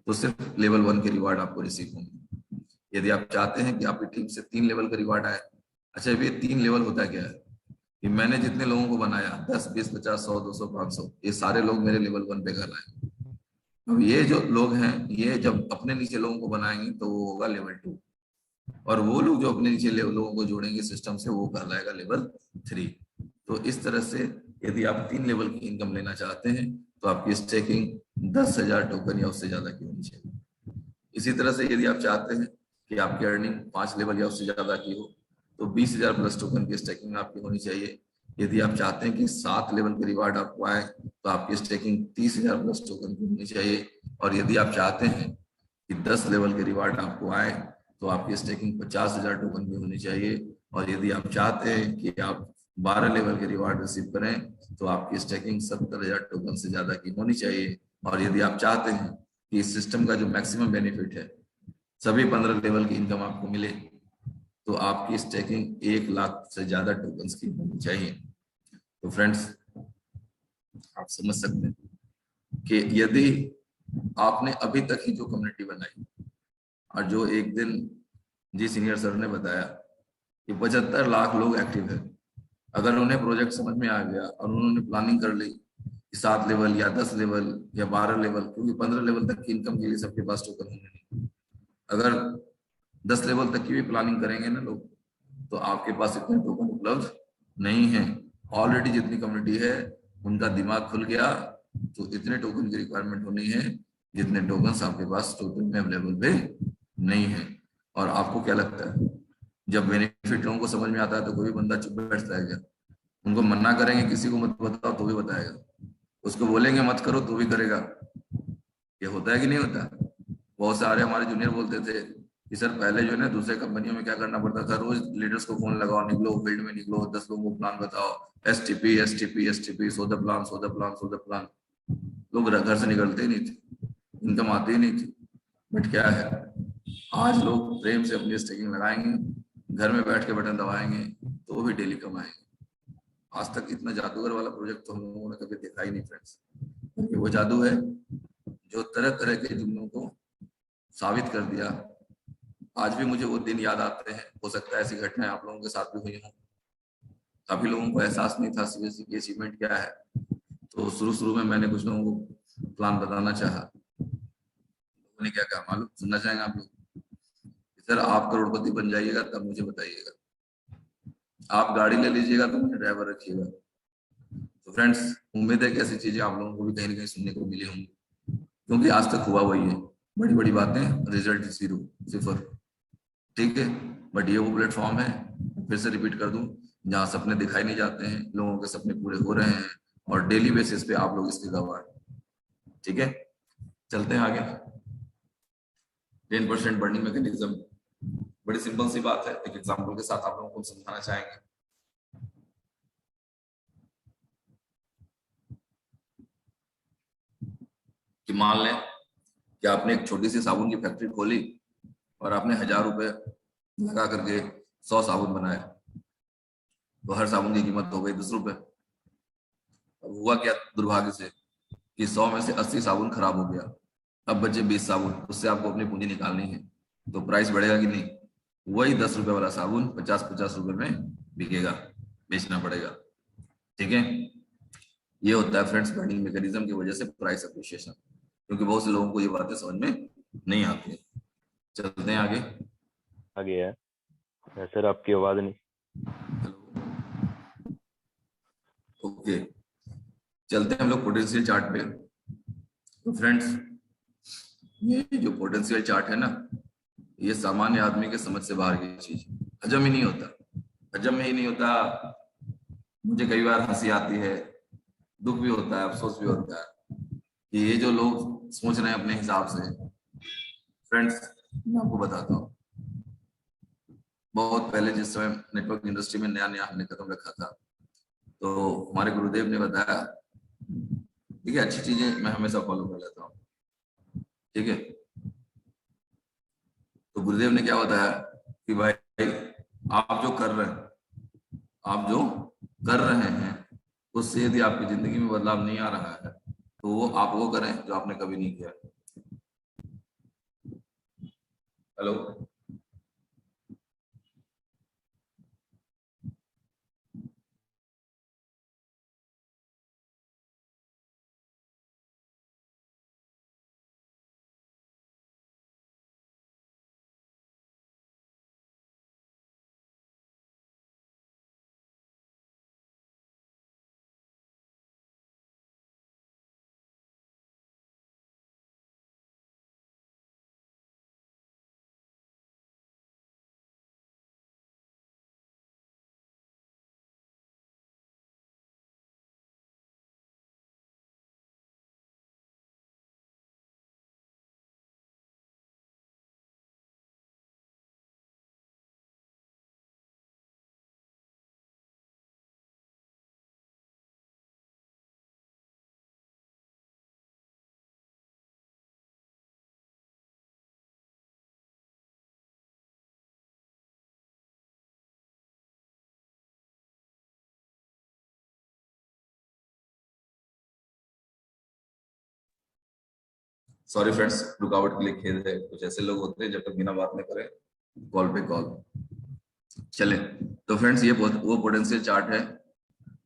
S4: तो सिर्फ लेवल 1 के रिवार्ड आपको रिसीव होंगे। यदि आप चाहते हैं कि आपकी टीम से 3 लेवल का रिवार्ड आए, अच्छा ये 3 लेवल होता क्या है कि मैंने जितने लोगों को बनाया 10, 20, 50, 100, 200, 500, ये सारे लोग मेरे लेवल 1 पे कर आए। अब ये जो लोग हैं, ये जब अपने नीचे लोगों को बनाएंगे तो वो होगा लेवल 2, और वो लोग जो अपने नीचे लोगों को जोड़ेंगे सिस्टम से, वो कहलाएगा लेवल 3। तो इस तरह से यदि आप 3 लेवल की इनकम लेना चाहते हैं तो आपकी स्टेकिंग 10,000 टोकन या उससे ज्यादा की होनी चाहिए। इसी तरह से यदि आप चाहते हैं कि आपकी अर्निंग 5 लेवल या उससे ज्यादा की हो तो 20,000 प्लस टोकन की स्टेकिंग आपकी होनी चाहिए। यदि आप चाहते हैं कि 7 लेवल के रिवार्ड आपको आए तो आपकी स्टेकिंग 30,000 प्लस टोकन की होनी चाहिए। और यदि आप चाहते हैं कि 10 लेवल के रिवार्ड आपको आए तो आपकी स्टेकिंग 50,000 टोकन की होनी चाहिए। और यदि आप चाहते हैं कि आप 12 लेवल के रिवार्ड रिसीव करें तो आपकी स्टेकिंग 70,000 टोकन से ज्यादा की होनी चाहिए। और यदि आप चाहते हैं कि इस सिस्टम का जो मैक्सिमम बेनिफिट है, सभी 15 लेवल की इनकम आपको मिले, तो आपकी स्टेकिंग 1 लाख से ज्यादा टोकन्स की होनी चाहिए। तो फ्रेंड्स, आप समझ सकते हैं कि यदि आपने अभी तक ही जो कम्युनिटी बनाई, और जो एक दिन जी सीनियर सर ने बताया कि 75 लाख लोग एक्टिव है, अगर उन्हें प्रोजेक्ट समझ में आ गया और उन्होंने प्लानिंग कर ली 7 लेवल या 10 लेवल या 12 लेवल, क्योंकि 15 लेवल तक की इनकम के लिए सबके पास टोकन होंगे नहीं, अगर 10 लेवल तक की भी प्लानिंग करेंगे ना लोग, तो आपके पास इतने टोकन उपलब्ध नहीं है। ऑलरेडी जितनी कम्युनिटी है उनका दिमाग खुल गया, तो इतने टोकन की रिक्वायरमेंट होनी है जितने टोकन आपके पास टोटल में अवेलेबल पे नहीं है। और आपको क्या लगता है, जब बेनिफिट लोगों को समझ में आता है तो कोई बंदा चुप बैठता है क्या? उनको मना करेंगे किसी को मत बताओ तो भी बताएगा, उसको बोलेंगे मत करो तो भी करेगा। ये होता है कि नहीं होता? बहुत सारे हमारे जूनियर बोलते थे कि सर पहले जो है ना दूसरे कंपनियों में क्या करना पड़ता था, रोज लीडर्स को फोन लगाओ, निकलो फील्ड में निकलो, 10 लोगों को प्लान बताओ, STP STP STP, so the plan so the plan so the plan. लोग घर से निकलते ही नहीं थे, इनकम आती ही नहीं थी। बट क्या है, आज लोग प्रेम से अपनी स्टेकिंग लगाएंगे, घर में बैठ के बटन दबाएंगे तो भी डेली कमाएंगे। आज तक इतना जादूगर वाला प्रोजेक्ट तो हम लोगों ने कभी देखा ही नहीं फ्रेंड्स। वो जादू है जो तरह तरह के जुमलों को साबित कर दिया। आज भी मुझे वो दिन याद आते हैं। हो सकता है ऐसी घटनाएं आप लोगों के साथ भी हुई हों। काफी लोगों को एहसास नहीं था सीबीएसई की अचीवमेंट क्या है, तो शुरू में मैंने कुछ लोगों को प्लान बताना चाहा। लोगों ने क्या कहा मालूम? सुनना चाहेंगे आप लोग? सर आप करोड़पति बन जाइएगा तब मुझे बताइएगा, आप गाड़ी ले लीजिएगा तो मुझे ड्राइवर रखिएगा। तो फ्रेंड्स, उम्मीद है कि ऐसी चीजें आप लोगों को भी कहीं ना कहीं सुनने को मिली होंगी, क्योंकि आज तक हुआ वही है, बड़ी बड़ी बातें, रिजल्ट 0 0। ठीक है, बट ये वो प्लेटफॉर्म है, फिर से रिपीट कर दूं, जहाँ सपने दिखाई नहीं जाते हैं, लोगों के सपने पूरे हो रहे हैं और डेली बेसिस पे आप लोग इसके गवाह हैं। ठीक है, चलते हैं आगे। 10% बर्निंग मैकेनिज्म, बड़ी सिंपल सी बात है, एक एग्जांपल के साथ आप लोगों को समझाना चाहेंगे। कि मान लें कि आपने एक छोटी सी साबुन की फैक्ट्री खोली और आपने 1000 रुपए लगा करके 100 साबुन बनाए, तो हर साबुन की कीमत हो गई 10 रुपए। अब हुआ क्या दुर्भाग्य से कि 100 में से 80 साबुन खराब हो गया, अब बचे 20 साबुन, उससे आपको अपनी पूंजी निकालनी है, तो प्राइस बढ़ेगा कि नहीं? वही 10 रुपए वाला साबुन 50-50 रुपए में बिकेगा, बेचना पड़ेगा। ठीक है, ये होता है फ्रेंड्स बर्निंग मैकेनिज्म की वजह से प्राइस अप्रिशिएशन, क्योंकि बहुत से लोगों को ये बातें समझ में नहीं आती है। चलते हैं आगे।
S5: आगे है सर, आपकी आवाज नहीं।
S4: ओके, चलते हैं हम लोग पोटेंशियल चार्ट पे। तो फ्रेंड्स, ये जो पोटेंशियल चार्ट है ना, ये सामान्य आदमी के समझ से बाहर की चीज, हजम ही नहीं होता, हजम में ही नहीं होता। मुझे कई बार हंसी आती है, दुख भी होता है, अफसोस भी होता है कि ये जो लोग सोच रहे हैं अपने हिसाब से। फ्रेंड्स, मैं आपको बताता हूँ, बहुत पहले जिस समय नेटवर्क इंडस्ट्री में नया नया हमने कदम रखा था, तो हमारे गुरुदेव ने बताया, ठीक है, अच्छी चीजें मैं हमेशा फॉलो कर लेता हूँ, ठीक है। तो गुरुदेव ने क्या बताया कि भाई आप जो कर रहे हैं उससे यदि आपकी जिंदगी में बदलाव नहीं आ रहा है, तो वो आप वो करें जो आपने कभी नहीं किया। हेलो, सॉरी फ्रेंड्स, रुकावट के लिए खेद है। कुछ ऐसे लोग होते हैं जब तक बिना बात में करें कॉल पे कॉल चले। तो फ्रेंड्स, ये वो पोटेंशियल चार्ट है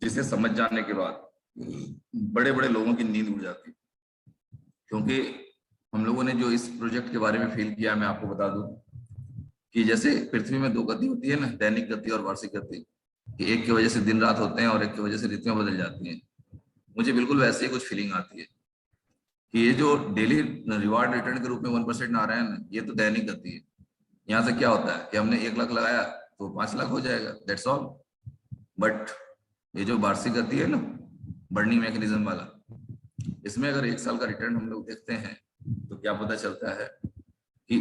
S4: जिसे समझ जाने के बाद बड़े बड़े लोगों की नींद उड़ जाती है, क्योंकि हम लोगों ने जो इस प्रोजेक्ट के बारे में फील किया, मैं आपको बता दूं कि जैसे पृथ्वी में 2 गति होती है ना, दैनिक गति और वार्षिक गति, कि एक की वजह से दिन रात होते हैं और एक की वजह से ऋतुएं बदल जाती हैं। मुझे बिल्कुल वैसे ही कुछ फीलिंग आती है कि ये जो डेली रिवार्ड रिटर्न के रूप में 1% आ रहा है ना, ये तो दैनिक गति है। यहाँ से क्या होता है कि हमने 1 लाख लगाया तो 5 लाख हो जाएगा, दैट्स ऑल। बट ये जो वार्षिक गति है ना, बर्निंग मैकेनिज्म वाला, इसमें अगर 1 साल का रिटर्न हम लोग देखते हैं तो क्या पता चलता है कि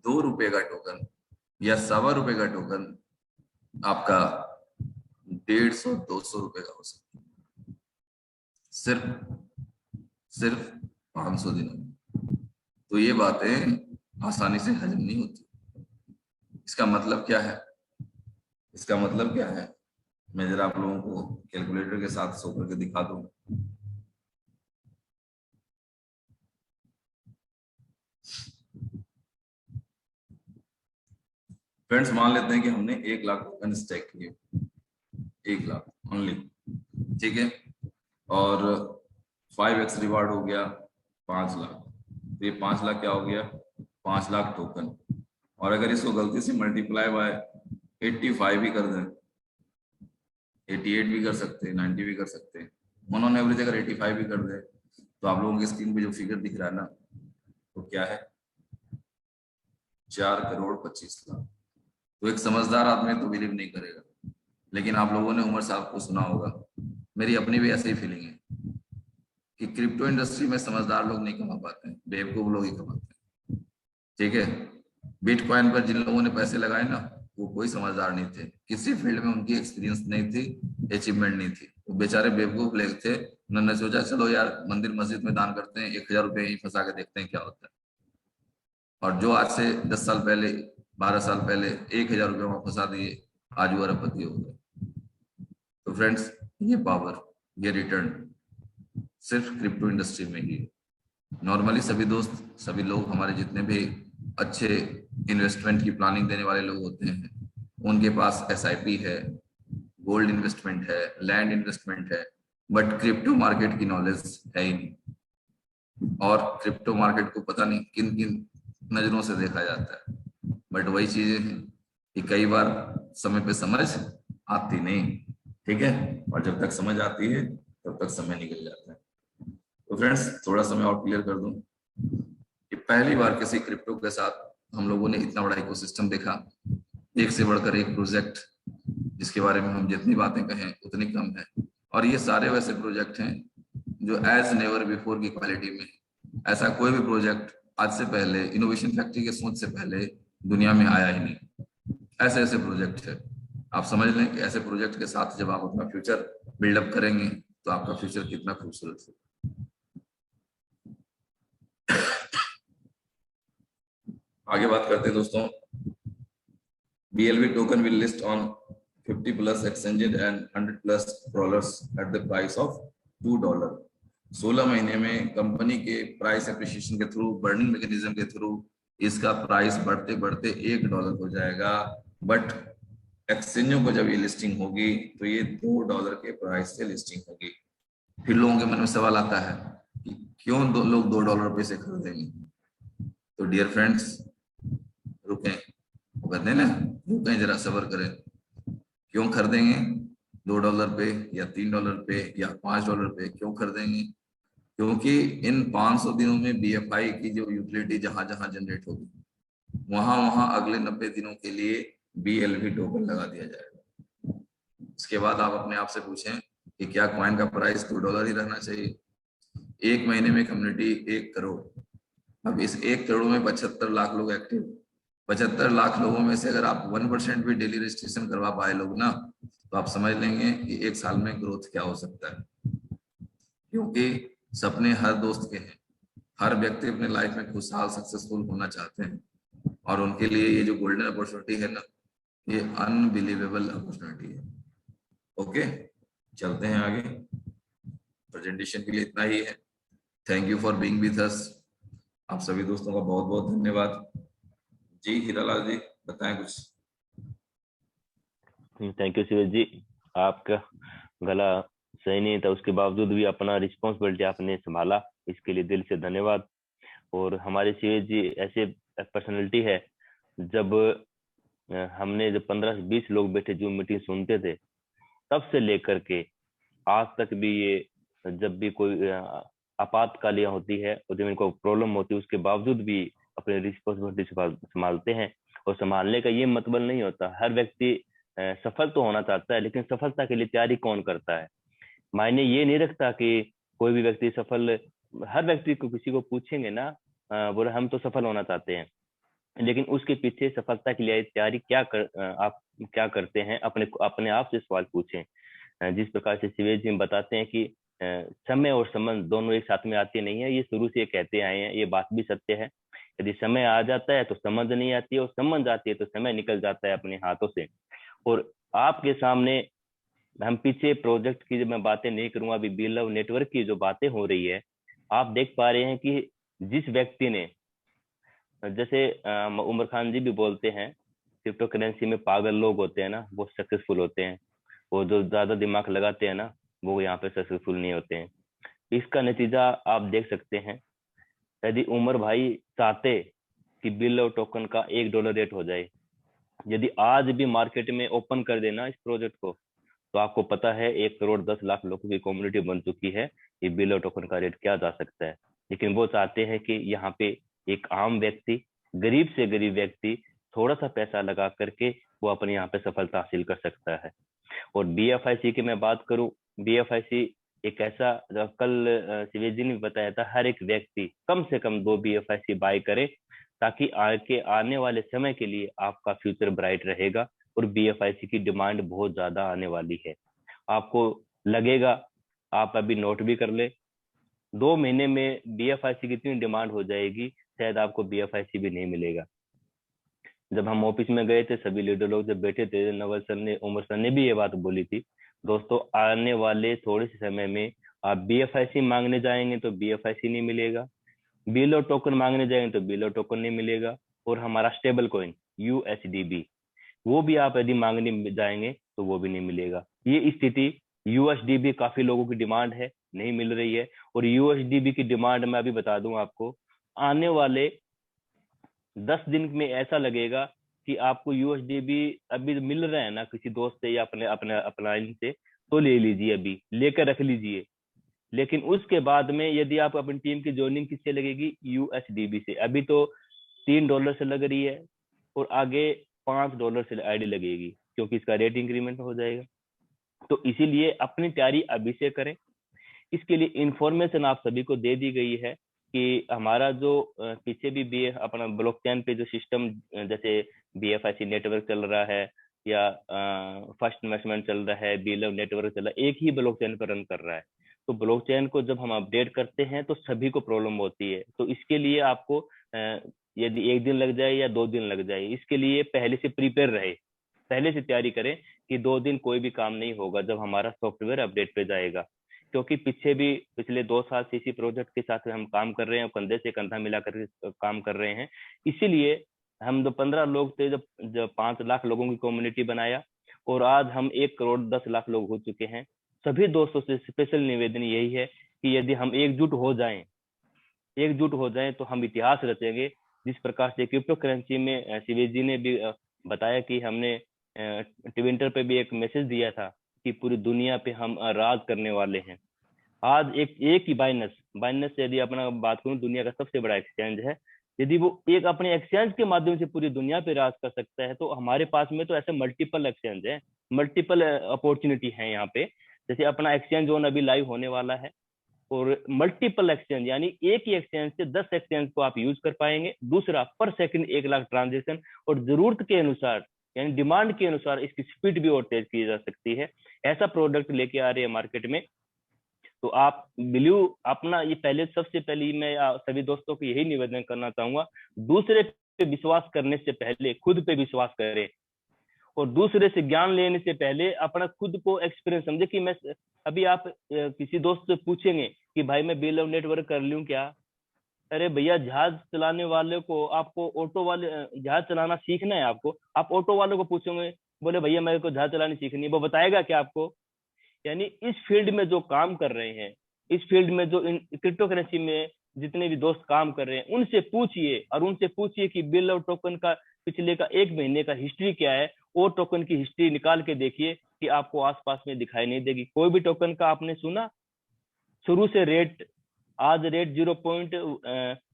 S4: 2 रुपए का टोकन या ₹1.25 का टोकन आपका 150-200 रुपए का हो सकता है, सिर्फ 500 दिनों में। तो ये बातें आसानी से हजम नहीं होती। इसका मतलब क्या है? इसका मतलब क्या है? मैं जरा आप लोगों को कैलकुलेटर के साथ सो करके दिखा दूं। फ्रेंड्स, मान लेते हैं कि हमने 1 लाख टोकन स्टैक किए, 1 लाख ओनली, ठीक है, और 5x रिवार्ड हो गया 5 लाख। तो ये 5 लाख क्या हो गया? 5 लाख टोकन। और अगर इसको गलती से मल्टीप्लाई बाय 85 भी कर दें, 88 भी कर सकते हैं, 90 भी कर सकते हैं, ऑन एवरेज अगर 85 भी कर दें, तो आप लोगों की स्क्रीन पे जो फिगर दिख रहा है ना, वो क्या है? 4,25,00,000। तो एक समझदार आदमी तो बिलीव नहीं करेगा, लेकिन आप लोगों ने उमर साहब को सुना होगा, मेरी अपनी भी ऐसी ही फीलिंग है कि क्रिप्टो इंडस्ट्री में समझदार लोग नहीं कमा पाते हैं, बेवकूफ लोग ही कमाते हैं, ठीक है। बिटकॉइन पर जिन लोगों ने पैसे लगाए ना, वो कोई समझदार नहीं थे, किसी फील्ड में उनकी एक्सपीरियंस नहीं थी, अचीवमेंट नहीं थी, वो बेचारे बेवकूफ लोग थे। उन्होंने सोचा चलो यार मंदिर मस्जिद में दान करते हैं, 1,000 रुपये ही फंसा के देखते हैं क्या होता है। और जो आज से 10 साल पहले, 12 साल पहले 1,000 रुपये वहां फंसा दिए, आज वो अरबपति हो गए। तो फ्रेंड्स, ये पावर, ये रिटर्न सिर्फ क्रिप्टो इंडस्ट्री में ही है। नॉर्मली सभी दोस्त, सभी लोग, हमारे जितने भी अच्छे इन्वेस्टमेंट की प्लानिंग देने वाले लोग होते हैं, उनके पास SIP है, गोल्ड इन्वेस्टमेंट है, लैंड इन्वेस्टमेंट है, बट क्रिप्टो मार्केट की नॉलेज है ही नहीं। और क्रिप्टो मार्केट को पता नहीं किन किन नजरों से देखा जाता है। बट वही चीजें हैं कि कई बार समय पे समझ आती नहीं, ठीक है, और जब तक समझ आती है तब तक समय निकल जाता है। तो फ्रेंड्स, थोड़ा सा मैं और क्लियर कर दूं कि पहली बार किसी क्रिप्टो के साथ हम लोगों ने इतना बड़ा इकोसिस्टम देखा, एक से बढ़कर एक प्रोजेक्ट, जिसके बारे में हम जितनी बातें कहें उतनी कम है। और ये सारे वैसे प्रोजेक्ट हैं जो एज नेवर बिफोर की क्वालिटी में। ऐसा कोई भी प्रोजेक्ट आज से पहले, इनोवेशन फैक्ट्री के सोच से पहले दुनिया में आया ही नहीं। ऐसे ऐसे प्रोजेक्ट है, आप समझ लें कि ऐसे प्रोजेक्ट के साथ जब आप अपना फ्यूचर बिल्डअप करेंगे तो आपका फ्यूचर कितना खूबसूरत है। आगे बात करते हैं दोस्तों। BLV token will list on 50+ exchanges and 100+ crawlers at the price of $2। 16 महीने में कंपनी के प्राइस एप्रिसिएशन के थ्रू, बर्निंग मैकेनिज्म के थ्रू इसका प्राइस बढ़ते बढ़ते $1 हो जाएगा। बट एक्सचेंजों को जब ये लिस्टिंग होगी तो ये $2 के प्राइस से लिस्टिंग होगी। फिर लोगों के मन में सवाल आता है कि क्यों लोग $2 पे से खरीदेंगे? तो डियर फ्रेंड्स, रुकें, कहते हैं ना, रुकें जरा, सब्र करें। क्यों खरीदेंगे $2 पे या $3 पे या $5 पे? क्यों खरीदेंगे? क्योंकि इन 500 दिनों में BFI की जो यूटिलिटी जहां जहां जनरेट होगी, वहां वहां अगले 90 दिनों के लिए BLV टोकन लगा दिया जाएगा। इसके बाद आप अपने आप से पूछें कि क्या कॉइन का प्राइस $2 ही रहना चाहिए? 1 महीने में कम्युनिटी 1 करोड़। अब इस 1 करोड़ में 75 लाख लोग एक्टिव, 75 लाख लोगों में से अगर आप 1% भी डेली रजिस्ट्रेशन करवा पाए लोग ना, तो आप समझ लेंगे कि 1 साल में ग्रोथ क्या हो सकता है। क्योंकि सपने हर दोस्त के हैं, हर व्यक्ति अपने लाइफ में खुशहाल, सक्सेसफुल होना चाहते हैं, और उनके लिए ये जो गोल्डन अपॉर्चुनिटी है ना, ये अनबिलीवेबल अपॉर्चुनिटी है। ओके, चलते हैं आगे। प्रेजेंटेशन के लिए इतना ही है। Thank you for being with us. आप सभी दोस्तों का बहुत बहुत धन्यवाद। जी हीरालाल जी, बताएं कुछ।
S5: थैंक यू सूरज जी, आपका गला सही नहीं था, उसके बावजूद भी अपना रिस्पॉन्सिबिलिटी आपने संभाला, इसके लिए दिल से धन्यवाद। और हमारे सूरज जी ऐसे पर्सनैलिटी है, जब हमने जब 15 से 20 लोग बैठे जो मीटिंग सुनते थे, तब से लेकर के आज तक भी ये, जब भी कोई आपातकाल होती है और जब इनको प्रॉब्लम होती है, उसके बावजूद भी अपने रिस्पॉन्सिबिलिटी संभालते हैं। और संभालने का ये मतलब नहीं होता, हर व्यक्ति सफल तो होना चाहता है, लेकिन सफलता के लिए तैयारी कौन करता है। मायने ये नहीं रखता कि कोई भी व्यक्ति सफल, हर व्यक्ति को किसी को पूछेंगे ना, बोले हम तो सफल होना चाहते हैं, लेकिन उसके पीछे सफलता के लिए तैयारी आप क्या करते हैं, अपने आप से सवाल पूछें। जिस प्रकार से शिवेश जी बताते हैं कि समय और संबंध दोनों एक साथ में आते नहीं है, ये शुरू से कहते आए हैं, ये बात भी सत्य है। यदि समय आ जाता है तो संबंध नहीं आती है, और संबंध आती है तो समय निकल जाता है अपने हाथों से। और आपके सामने हम पीछे प्रोजेक्ट की जब मैं बातें नहीं करूंगा, अभी बी लव नेटवर्क की जो बातें हो रही है, आप देख पा रहे हैं कि जिस व्यक्ति ने, जैसे उमर खान जी भी बोलते हैं, क्रिप्टो करेंसी में पागल लोग होते हैं ना, वो सक्सेसफुल होते हैं, वो जो ज्यादा दिमाग लगाते हैं ना, वो यहाँ पे सक्सेसफुल नहीं होते हैं। इसका नतीजा आप देख सकते हैं। यदि उमर भाई चाहते कि बी लव टोकन का $1 रेट हो जाए, यदि आज भी मार्केट में ओपन कर देना इस प्रोजेक्ट को, तो आपको पता है 1,10,00,000 लोगों की कम्युनिटी बन चुकी है, ये बी लव टोकन का रेट क्या जा सकता है। लेकिन वो चाहते हैं कि यहाँ पे एक आम व्यक्ति, गरीब से गरीब व्यक्ति थोड़ा सा पैसा लगा करके वो अपने यहाँ पे सफलता हासिल कर सकता है। और BFIC की मैं बात करूं, BFIC एक ऐसा, कल शिवेश जी ने बताया था, हर एक व्यक्ति कम से कम 2 BFIC बाय करे, ताकि आने वाले समय के लिए आपका फ्यूचर ब्राइट रहेगा। और BFIC की डिमांड बहुत ज्यादा आने वाली है। आपको लगेगा, आप अभी नोट भी कर ले, 2 महीने में BFIC की इतनी डिमांड हो जाएगी, शायद आपको BFIC भी नहीं मिलेगा। जब हम ऑफिस में गए थे, सभी लीडर लोग जब बैठे थे, नवल सर ने, उमर सर ने भी ये बात बोली थी, दोस्तों आने वाले थोड़े से समय में आप BFIC मांगने जाएंगे तो BFIC नहीं मिलेगा, बी लव टोकन मांगने जाएंगे तो बी लव टोकन नहीं मिलेगा, और हमारा स्टेबल कॉइन USDB, वो भी आप यदि मांगने जाएंगे तो वो भी नहीं मिलेगा। ये स्थिति, USDB काफी लोगों की डिमांड है, नहीं मिल रही है। और USDB की डिमांड मैं अभी बता दूं आपको, आने वाले 10 दिन में ऐसा लगेगा कि आपको USDB अभी मिल रहा है ना, किसी दोस्त से या अपना इनसे, तो ले लीजिए, अभी लेकर रख लीजिए। लेकिन उसके बाद में यदि आप अपनी टीम की ज्वाइनिंग किससे लगेगी, USDB से। अभी तो $3 से लग रही है, और आगे $5 से आईडी लगेगी, क्योंकि इसका रेट इंक्रीमेंट हो जाएगा। तो इसीलिए अपनी तैयारी अभी से करें। इसके लिए इंफॉर्मेशन आप सभी को दे दी गई है कि हमारा जो पीछे भी अपना ब्लॉकचेन पे जो सिस्टम, जैसे BFIC नेटवर्क चल रहा है, या फर्स्ट इन्वेस्टमेंट चल रहा है, बी लव नेटवर्क चल रहा है, एक ही ब्लॉकचेन पर रन कर रहा है। तो ब्लॉकचेन को जब हम अपडेट करते हैं तो सभी को प्रॉब्लम होती है। तो इसके लिए आपको यदि 1 दिन लग जाए या 2 दिन लग जाए, इसके लिए पहले से प्रिपेयर रहे, पहले से तैयारी करें कि 2 दिन कोई भी काम नहीं होगा जब हमारा सॉफ्टवेयर अपडेट पे जाएगा। क्योंकि पिछले 2 साल से इसी प्रोजेक्ट के साथ हम काम कर रहे हैं, कंधे से कंधा मिलाकर काम कर रहे हैं। इसीलिए हम जो 15 लोग थे, जब 5 लाख लोगों की कम्युनिटी बनाया, और आज हम 1,10,00,000 लोग हो चुके हैं। सभी दोस्तों से स्पेशल निवेदन यही है कि यदि हम एकजुट हो जाएं तो हम इतिहास रचेंगे। जिस प्रकार से क्रिप्टो करेंसी में शिवेश जी ने भी बताया कि हमने ट्विटर पे भी एक मैसेज दिया था कि पूरी दुनिया पे हम राज करने वाले हैं। आज एक ही बाइनेंस से, यदि अपना बात करूं, दुनिया का सबसे बड़ा एक्सचेंज है। यदि वो एक अपने एक्सचेंज के माध्यम से पूरी दुनिया पे राज कर सकता है, तो हमारे पास में तो ऐसे मल्टीपल एक्सचेंज है, मल्टीपल अपॉर्चुनिटी है यहाँ पे। जैसे अपना एक्सचेंज जोन अभी लाइव होने वाला है, और मल्टीपल एक्सचेंज, यानी एक ही एक्सचेंज से 10 एक्सचेंज को आप यूज कर पाएंगे। दूसरा, पर सेकंड 1 लाख ट्रांजेक्शन, और जरूरत के अनुसार, यानी डिमांड के अनुसार इसकी स्पीड भी और तेज की जा सकती है। ऐसा प्रोडक्ट लेके आ रहे हैं मार्केट में। तो आप बिलीव अपना, ये सबसे पहले मैं सभी दोस्तों को यही निवेदन करना चाहूंगा, दूसरे पे विश्वास करने से पहले खुद पे विश्वास करें, और दूसरे से ज्ञान लेने से पहले अपना खुद को एक्सपीरियंस समझे। कि मैं अभी, आप किसी दोस्त से पूछेंगे कि भाई मैं बी लव नेटवर्क कर लूं क्या? अरे भैया, जहाज चलाने वाले को, आपको ऑटो वाले, जहाज चलाना सीखना है आपको, आप ऑटो वाले को पूछोगे, बोले भैया मेरे को जहाज चलानी सीखनी है, वो बताएगा क्या आपको? यानी इस फील्ड में जो काम कर रहे हैं, इस फील्ड में जो क्रिप्टो करेंसी में जितने भी दोस्त काम कर रहे हैं, उनसे पूछिए कि बी लव टोकन का पिछले का 1 महीने का हिस्ट्री क्या है, और टोकन की हिस्ट्री निकाल के देखिए कि आपको आसपास में दिखाई नहीं देगी। कोई भी टोकन का आपने सुना शुरू से रेट, आज रेट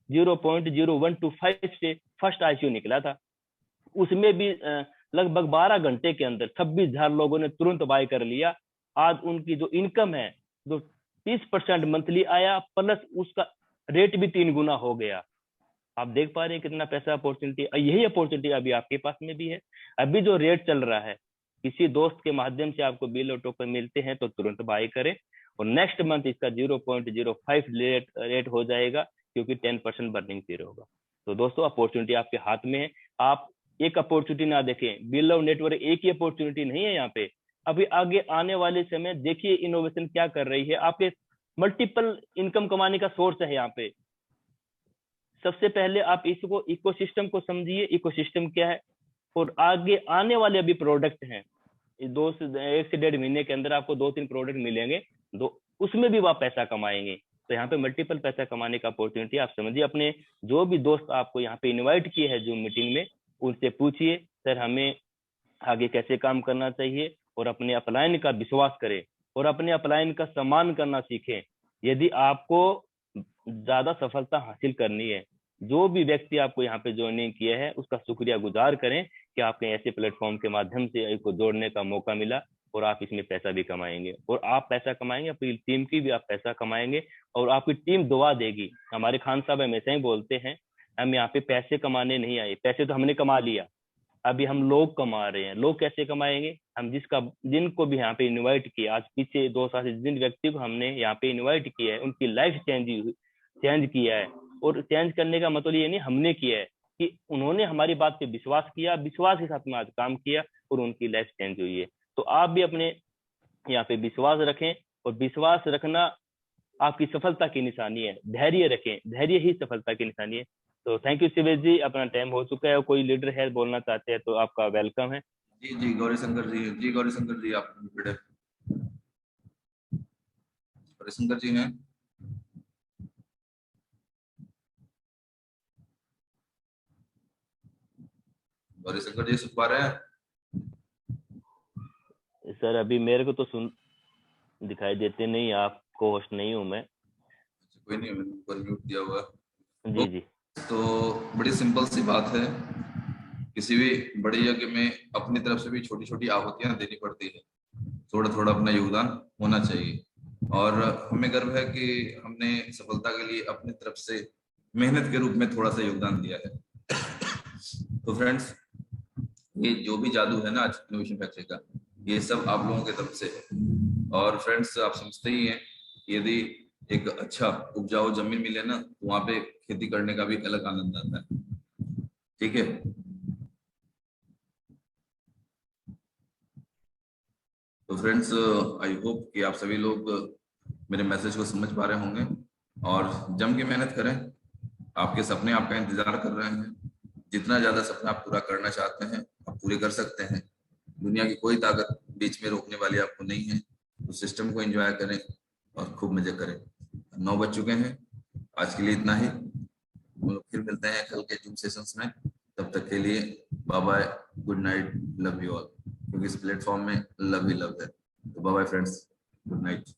S5: 0.0125 से फर्स्ट ICO निकला था, उसमें भी लगभग 12 घंटे के अंदर 26,000 लोगों ने तुरंत बाय कर लिया। आज उनकी जो इनकम है, जो 30% मंथली आया, प्लस उसका रेट भी 3 गुना हो गया। आप देख पा रहे हैं कितना पैसा अपॉर्चुनिटी, यही अपॉर्चुनिटी अभी आपके पास में भी है। अभी जो रेट चल रहा है, किसी दोस्त के माध्यम से आपको बिल और टोकन मिलते हैं तो तुरंत बाय करें, और नेक्स्ट मंथ इसका 0.05 रेट हो जाएगा, क्योंकि 10% बर्निंग फीस होगा। तो दोस्तों अपॉर्चुनिटी आपके हाथ में है, आप एक अपॉर्चुनिटी ना देखें। बिल और नेटवर्क एक ही अपॉर्चुनिटी नहीं है यहाँ पे, अभी आगे आने वाले समय देखिए इनोवेशन क्या कर रही है, आपके मल्टीपल इनकम कमाने का सोर्स है यहाँ पे। सबसे पहले आप इसको इकोसिस्टम को समझिए, इकोसिस्टम क्या है, और आगे आने वाले अभी प्रोडक्ट हैं, 1 से 1.5 महीने के अंदर आपको 2-3 प्रोडक्ट मिलेंगे, उसमें भी आप पैसा कमाएंगे। तो यहाँ पे मल्टीपल पैसा कमाने का अपॉर्चुनिटी आप समझिए। अपने जो भी दोस्त आपको यहाँ पे इनवाइट किए हैं जूम मीटिंग में, उनसे पूछिए सर हमें आगे कैसे काम करना चाहिए, और अपने अपलाइन का विश्वास करें और अपने अपलाइन का सम्मान करना सीखें। यदि आपको ज्यादा सफलता हासिल करनी है, जो भी व्यक्ति आपको यहाँ पे ज्वाइनिंग किया है उसका शुक्रिया गुजार करें कि आपने ऐसे प्लेटफॉर्म के माध्यम से इसको जोड़ने का मौका मिला, और आप इसमें पैसा भी कमाएंगे, और आप पैसा कमाएंगे, अपनी टीम की भी आप पैसा कमाएंगे, और आपकी टीम दुआ देगी। हमारे खान साहब हमेशा ही बोलते हैं, हम यहाँ पे पैसे कमाने नहीं आए, पैसे तो हमने कमा लिया, अभी हम लोग कमा रहे हैं। लोग कैसे कमाएंगे, हम जिनको भी यहाँ पे इनवाइट किया, आज पीछे 2 साल से जिन व्यक्ति को हमने यहाँ पे इनवाइट किया है, उनकी लाइफ चेंज किया है। और चेंज करने का मतलब ये नहीं हमने किया है, कि उन्होंने हमारी बात पे विश्वास किया, विश्वास के साथ में आज काम किया और उनकी लाइफ चेंज हुई है। तो आप भी अपने यहाँ पे विश्वास रखें, और विश्वास रखना आपकी सफलता की निशानी है। धैर्य रखें, धैर्य ही सफलता की निशानी है। तो थैंक यू शिवेश जी, अपना टाइम हो चुका है, कोई लीडर है बोलना चाहते हैं तो आपका वेलकम है।
S4: जी गौरी शंकर जी आप गौरी शंकर जी हैं। गौरी शंकर जी सुन पा रहे हैं?
S5: सर अभी मेरे को तो दिखाई देते नहीं, आपको होस्ट नहीं हूँ मैं।
S4: कोई नहीं, मैंने ऊपर म्यूट दिया हुआ है।
S5: जी जी।
S4: तो बड़ी सिंपल सी बात है, किसी भी बड़ी जगह में अपनी तरफ से भी छोटी छोटी आहुतियां देनी पड़ती है, थोड़ा थोड़ा अपना योगदान होना चाहिए, और हमें गर्व है कि हमने सफलता के लिए अपनी तरफ से मेहनत के रूप में थोड़ा सा योगदान दिया है। तो फ्रेंड्स, ये जो भी जादू है ना आज इनोवेशन फैक्ट्री का, ये सब आप लोगों की तरफ से है। और फ्रेंड्स, आप समझते ही हैं, यदि एक अच्छा उपजाऊ जमीन मिले ना, तो वहां पे खेती करने का भी अलग आनंद आता है। ठीक है, तो फ्रेंड्स आई होप कि आप सभी लोग मेरे मैसेज को समझ पा रहे होंगे, और जम के मेहनत करें। आपके सपने आपका इंतजार कर रहे हैं। जितना ज्यादा सपना आप पूरा करना चाहते हैं आप पूरे कर सकते हैं। दुनिया की कोई ताकत बीच में रोकने वाली आपको नहीं है। तो सिस्टम को एंजॉय करें और खूब मजे करें। 9 बज चुके हैं, आज के लिए इतना ही। फिर मिलते हैं कल के जूम सेशंस में। तब तक के लिए bye bye, good night, love you all. क्योंकि इस प्लेटफॉर्म में लव ही लव है। तो bye bye friends, good night.